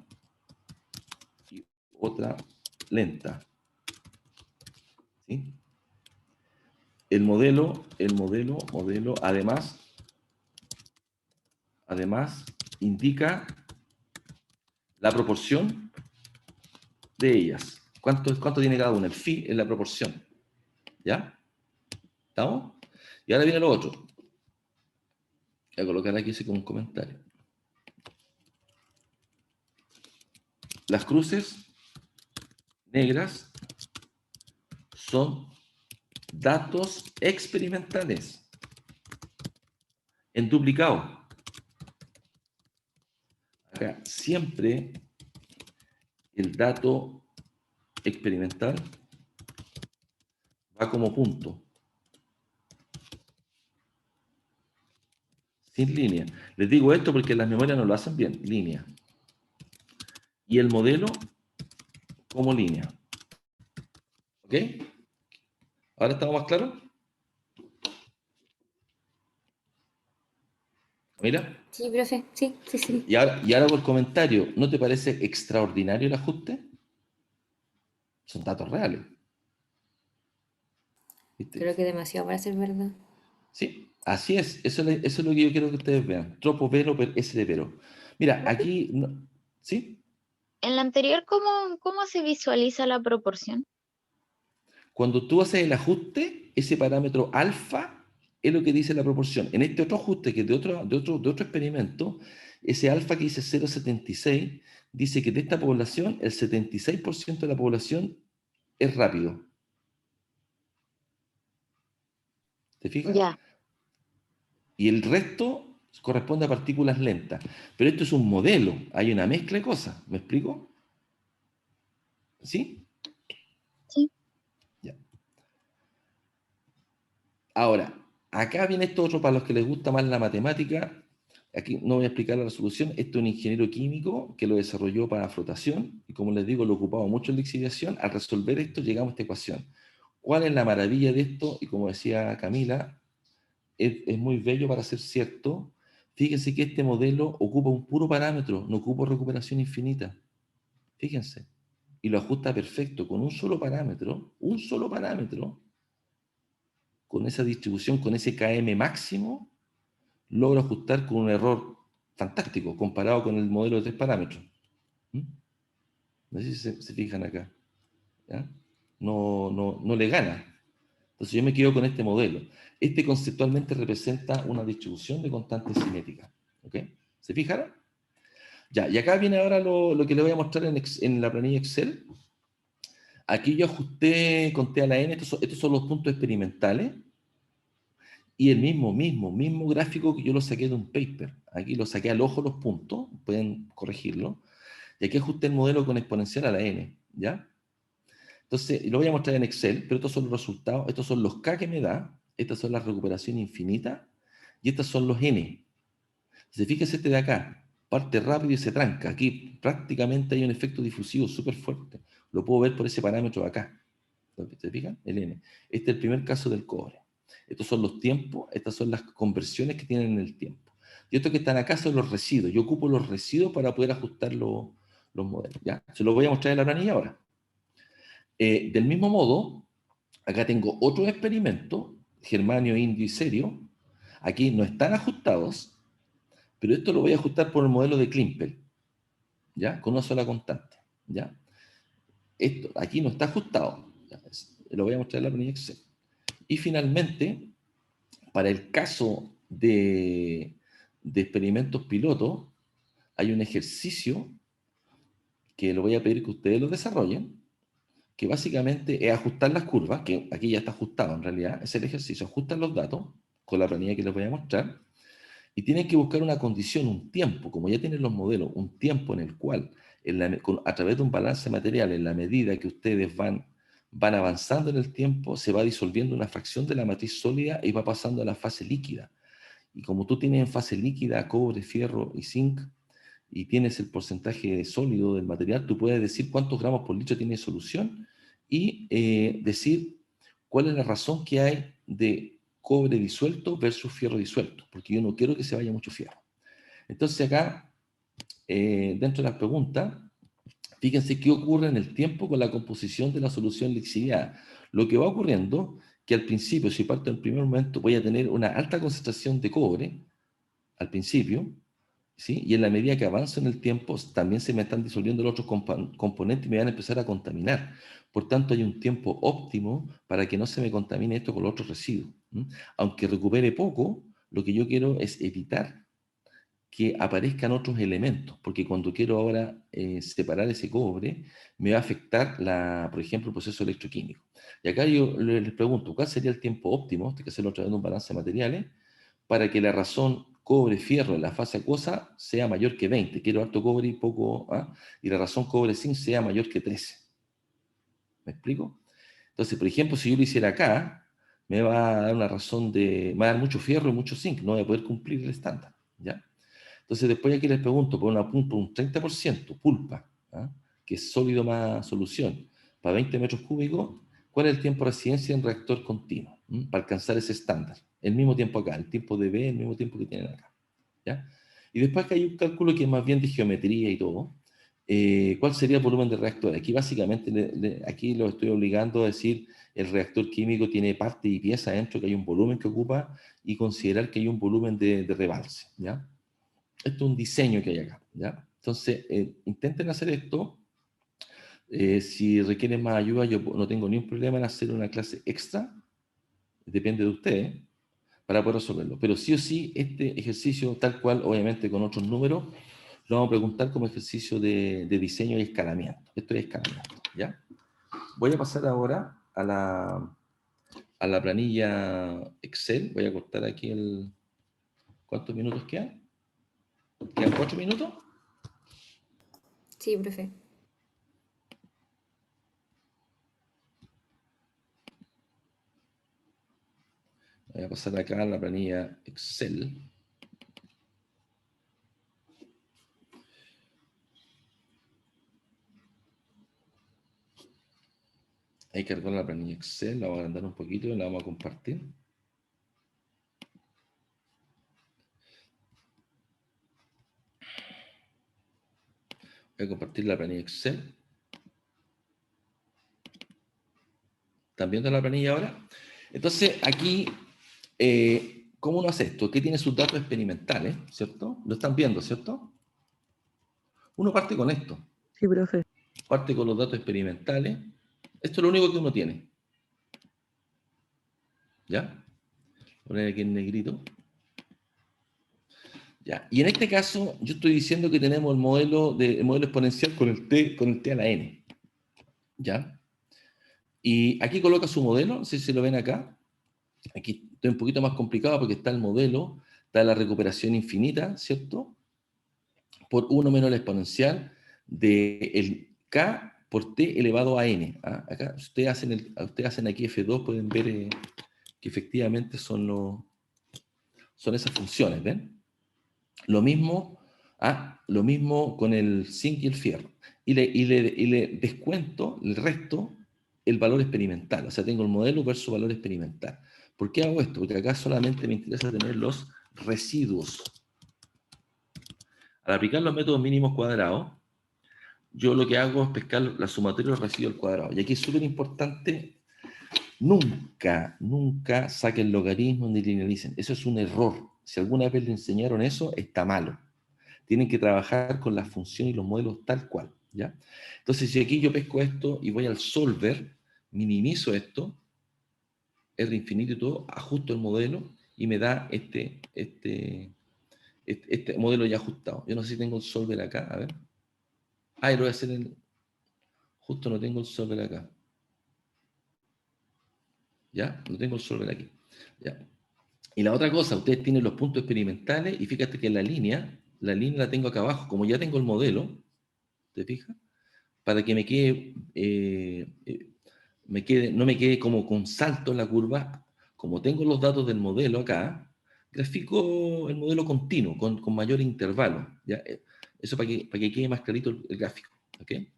y otra lenta. ¿Sí? El modelo, además indica la proporción de ellas. ¿Cuánto tiene cada una? El phi es la proporción. ¿Ya? ¿Estamos? Y ahora viene lo otro. Voy a colocar aquí ese como un comentario. Las cruces negras son datos experimentales. en duplicado. Acá siempre el dato experimental va como punto. Sin línea. Les digo esto porque las memorias no lo hacen bien. Línea. Y el modelo como línea. ¿Ok? ¿Ahora estamos más claros? Mira. Sí, profe, sí, sí, sí. Y ahora por comentario, ¿no te parece extraordinario el ajuste? Son datos reales. ¿Viste? Creo que demasiado para ser verdad. Sí, así es. Eso es lo que yo quiero que ustedes vean. Tropo vero per S de vero. Mira, aquí... ¿Sí? En la anterior, ¿cómo se visualiza la proporción? Cuando tú haces el ajuste, ese parámetro alfa es lo que dice la proporción. En este otro ajuste, que es de otro experimento, ese alfa que dice 0,76, dice que de esta población, el 76% de la población es rápido. ¿Te fijas? Ya. Y el resto corresponde a partículas lentas. Pero esto es un modelo, hay una mezcla de cosas. ¿Me explico? ¿Sí? Sí. Ya. Ahora, acá viene esto otro para los que les gusta más la matemática. Aquí no voy a explicar la resolución. Esto es un ingeniero químico que lo desarrolló para flotación y como les digo, lo ocupaba mucho en lixiviación. Al resolver esto llegamos a esta ecuación. ¿Cuál es la maravilla de esto? Y como decía Camila, es muy bello para ser cierto. Fíjense que este modelo ocupa un puro parámetro, no ocupa recuperación infinita. Fíjense. Y lo ajusta perfecto con un solo parámetro, con esa distribución, con ese KM máximo, logra ajustar con un error fantástico comparado con el modelo de 3 parámetros. ¿Mm? No sé si se fijan acá. ¿Ya? No le gana. Entonces yo me quedo con este modelo. Este conceptualmente representa una distribución de constantes cinéticas. ¿Ok? ¿Se fijaron? Ya, y acá viene ahora lo que les voy a mostrar en la planilla Excel. Aquí yo ajusté, conté a la n, estos son los puntos experimentales. Y el mismo gráfico que yo lo saqué de un paper. Aquí lo saqué al ojo los puntos, pueden corregirlo. Y aquí ajusté el modelo con exponencial a la n, ¿ya? Entonces, lo voy a mostrar en Excel, pero estos son los resultados, estos son los K que me da, estas son las recuperaciones infinitas, y estos son los N. Entonces, fíjese este de acá, parte rápido y se tranca. Aquí prácticamente hay un efecto difusivo súper fuerte. Lo puedo ver por ese parámetro de acá. ¿Se fijan? El N. Este es el primer caso del cobre. Estos son los tiempos, estas son las conversiones que tienen en el tiempo. Y estos que están acá son los residuos. Yo ocupo los residuos para poder ajustar los modelos. ¿Ya? Se los voy a mostrar en la planilla ahora. Del mismo modo, acá tengo otro experimento, germanio, indio y serio. Aquí no están ajustados, pero esto lo voy a ajustar por el modelo de Klimpel, ¿ya? Con una sola constante, ¿ya? Esto aquí no está ajustado, ¿ya? Lo voy a mostrar en la planilla Excel. Y finalmente, para el caso de experimentos pilotos, hay un ejercicio que lo voy a pedir que ustedes lo desarrollen, que básicamente es ajustar las curvas, que aquí ya está ajustado en realidad, es el ejercicio, ajustan los datos con la planilla que les voy a mostrar, y tienen que buscar una condición, un tiempo, como ya tienen los modelos, un tiempo en el cual, a través de un balance material, en la medida que ustedes van avanzando en el tiempo, se va disolviendo una fracción de la matriz sólida y va pasando a la fase líquida. Y como tú tienes en fase líquida cobre, fierro y zinc, y tienes el porcentaje sólido del material, tú puedes decir cuántos gramos por litro tiene solución y decir cuál es la razón que hay de cobre disuelto versus fierro disuelto, porque yo no quiero que se vaya mucho fierro. Entonces acá, dentro de las preguntas, fíjense qué ocurre en el tiempo con la composición de la solución lixiviada. Lo que va ocurriendo, que al principio, si parto en el primer momento, voy a tener una alta concentración de cobre, al principio, ¿sí? Y en la medida que avanzo en el tiempo, también se me están disolviendo los otros componentes y me van a empezar a contaminar. Por tanto, hay un tiempo óptimo para que no se me contamine esto con los otros residuos. Aunque recupere poco, lo que yo quiero es evitar que aparezcan otros elementos, porque cuando quiero ahora separar ese cobre, me va a afectar, por ejemplo, el proceso electroquímico. Y acá yo les pregunto, ¿cuál sería el tiempo óptimo? Hay que hacerlo a través de un balance de materiales, para que la razón cobre-fierro en la fase acuosa sea mayor que 20. Quiero harto cobre y poco, y la razón cobre-zinc sea mayor que 13. ¿Me explico? Entonces, por ejemplo, si yo lo hiciera acá, me va a dar una razón de... me va a dar mucho fierro y mucho zinc, no voy a poder cumplir el estándar, ¿ya? Entonces, después aquí les pregunto, por un 30%, pulpa, que es sólido más solución, para 20 metros cúbicos, ¿cuál es el tiempo de residencia en reactor continuo? Para alcanzar ese estándar. El mismo tiempo acá, el tiempo de B, el mismo tiempo que tienen acá, ¿ya? Y después que hay un cálculo que es más bien de geometría y todo, ¿cuál sería el volumen del reactor? Aquí básicamente, aquí lo estoy obligando a decir, el reactor químico tiene parte y pieza dentro, que hay un volumen que ocupa, y considerar que hay un volumen de rebalse, ¿ya? Esto es un diseño que hay acá, ¿ya? Entonces, intenten hacer esto. Si requieren más ayuda, yo no tengo ningún problema en hacer una clase extra, depende de ustedes, para poder resolverlo. Pero sí o sí, este ejercicio, tal cual, obviamente con otros números, lo vamos a preguntar como ejercicio de diseño y escalamiento. Esto es escalamiento, ¿ya? Voy a pasar ahora a la planilla Excel. Voy a cortar aquí el... ¿Cuántos minutos quedan? ¿Quedan 4 minutos? Sí, profe. Voy a pasar acá a la planilla Excel. Hay que cargar la planilla Excel, la voy a agrandar un poquito y la vamos a compartir. Voy a compartir la planilla Excel. ¿Están viendo la planilla ahora? Entonces, aquí, ¿cómo uno hace esto? Aquí tiene sus datos experimentales, ¿cierto? Lo están viendo, ¿cierto? Uno parte con esto. Sí, profe. Parte con los datos experimentales. Esto es lo único que uno tiene. ¿Ya? Voy a poner aquí en negrito. ¿Ya? Y en este caso, yo estoy diciendo que tenemos el modelo exponencial con el t a la n. ¿Ya? Y aquí coloca su modelo, no sé si lo ven acá. Aquí estoy un poquito más complicado porque está el modelo, está la recuperación infinita, ¿cierto? Por 1 menos la exponencial de el k por t elevado a n. Acá ustedes hacen aquí F2, pueden ver que efectivamente son esas funciones, ¿ven? Lo mismo con el zinc y el fierro. Y le descuento el resto, el valor experimental. O sea, tengo el modelo versus valor experimental. ¿Por qué hago esto? Porque acá solamente me interesa tener los residuos. Al aplicar los métodos mínimos cuadrados, yo lo que hago es pescar la sumatoria de los residuos al cuadrado. Y aquí es súper importante, nunca saquen logaritmos ni linealicen. Eso es un error. Si alguna vez le enseñaron eso, está malo. Tienen que trabajar con las funciones y los modelos tal cual, ¿ya? Entonces, si aquí yo pesco esto y voy al solver, minimizo esto, R infinito y todo, ajusto el modelo y me da este modelo ya ajustado. Yo no sé si tengo el solver acá, a ver. Ah, y lo voy a hacer justo no tengo el solver acá. ¿Ya? No tengo el solver aquí. ¿Ya? Y la otra cosa, ustedes tienen los puntos experimentales y fíjate que la línea la tengo acá abajo. Como ya tengo el modelo, ¿te fijas? Para que no me quede como con salto en la curva, como tengo los datos del modelo acá, grafico el modelo continuo, con mayor intervalo. ¿Ya? Eso para que quede más clarito el gráfico. ¿Okay?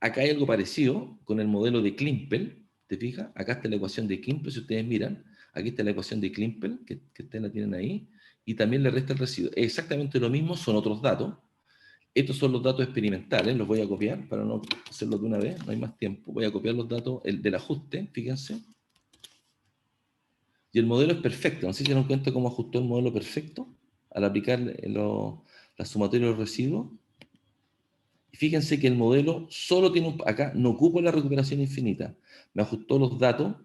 Acá hay algo parecido con el modelo de Klimpel, ¿te fijas? Acá está la ecuación de Klimpel, si ustedes miran, aquí está la ecuación de Klimpel, que ustedes la tienen ahí, y también le resta el residuo. Es exactamente lo mismo, son otros datos. Estos son los datos experimentales, los voy a copiar para no hacerlo de una vez, no hay más tiempo. Voy a copiar los datos del ajuste, fíjense. Y el modelo es perfecto. No sé si se dan cuenta cómo ajustó el modelo perfecto al aplicar la sumatoria de los residuos. Y fíjense que el modelo solo tiene acá no ocupo la recuperación infinita. Me ajustó los datos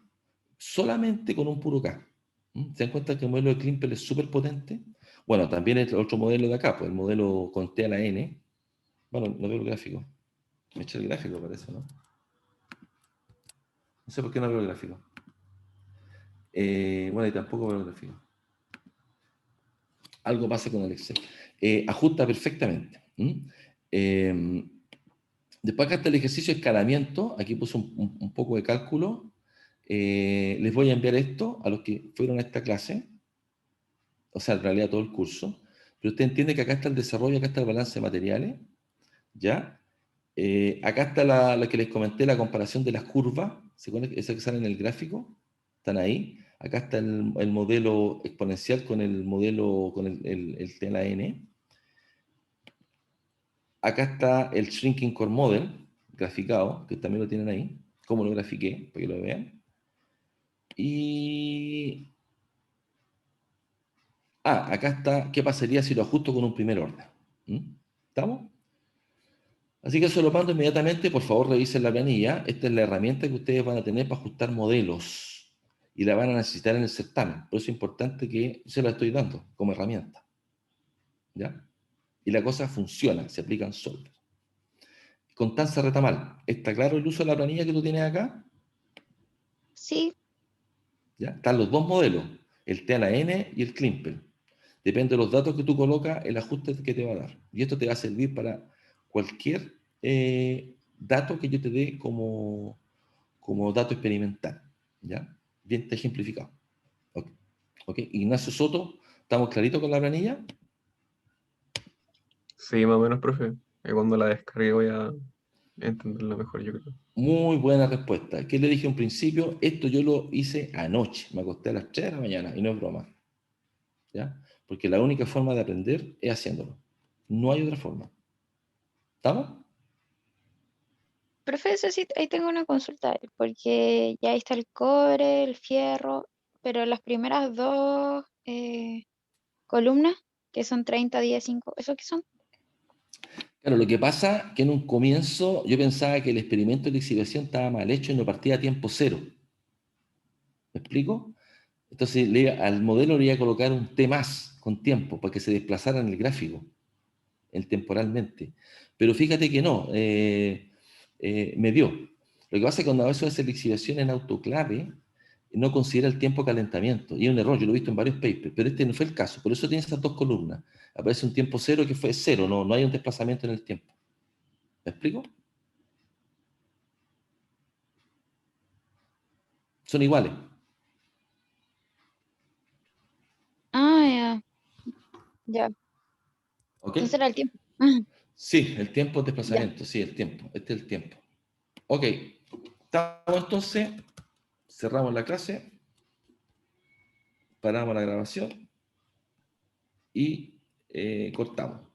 solamente con un puro K. ¿Se dan cuenta que el modelo de Klimpel es súper potente? Bueno, también el otro modelo de acá, pues el modelo con T a la N. Bueno, no veo el gráfico. Me eché el gráfico, parece, ¿no? No sé por qué no veo el gráfico. Bueno, y tampoco veo el gráfico. Algo pasa con el Excel. Ajusta perfectamente. Después acá está el ejercicio de escalamiento. Aquí puse un poco de cálculo. Les voy a enviar esto a los que fueron a esta clase. O sea, en realidad todo el curso. Pero usted entiende que acá está el desarrollo, acá está el balance de materiales. ¿Ya? Acá está la que les comenté, la comparación de las curvas. ¿Se acuerdan? Esa que sale en el gráfico. Están ahí. Acá está el modelo exponencial con el modelo, con el tela N. Acá está el Shrinking Core Model, graficado, que también lo tienen ahí. Cómo lo grafiqué, para que lo vean. Y... acá está, ¿qué pasaría si lo ajusto con un primer orden? ¿Estamos? Así que eso lo mando inmediatamente. Por favor, revisen la planilla. Esta es la herramienta que ustedes van a tener para ajustar modelos. Y la van a necesitar en el certamen. Por eso es importante que se la estoy dando como herramienta. ¿Ya? Y la cosa funciona, se aplican Solver. Constanza Retamal, ¿está claro el uso de la planilla que tú tienes acá? Sí, ¿Ya? Están los dos modelos, el TAN y el Klimpel. Depende de los datos que tú colocas, el ajuste que te va a dar. Y esto te va a servir para cualquier dato que yo te dé como dato experimental. ¿Ya? Bien ejemplificado. Ok. Ignacio Soto, ¿estamos claritos con la planilla? Sí, más o menos, profe. Cuando la descargue voy a entenderlo mejor, yo creo. Muy buena respuesta. ¿Qué le dije en principio? Esto yo lo hice anoche. Me acosté a las 3 de la mañana y no es broma. ¿Ya? Porque la única forma de aprender es haciéndolo. No hay otra forma. ¿Estamos? profe, eso sí, ahí tengo una consulta, porque ya ahí está el cobre, el fierro, pero las primeras dos columnas, que son 30, 10, 5, ¿eso qué son? Claro, lo que pasa es que en un comienzo yo pensaba que el experimento de lixiviación estaba mal hecho y no partía a tiempo cero. ¿Me explico? Entonces al modelo le iba a colocar un T más con tiempo para que se desplazara en el gráfico, temporalmente. Pero fíjate que no, me dio. Lo que pasa es que cuando a veces hace lixiviación en autoclave, no considera el tiempo de calentamiento. Y es un error, yo lo he visto en varios papers, pero este no fue el caso. Por eso tiene esas dos columnas. Aparece un tiempo cero que fue cero, no hay un desplazamiento en el tiempo. ¿Me explico? Son iguales. Ah, ya, ¿Ok? entonces era el tiempo. Sí, el tiempo es Ya. desplazamiento, sí, el tiempo. Este es el tiempo. Ok, estamos entonces, cerramos la clase, paramos la grabación y cortamos.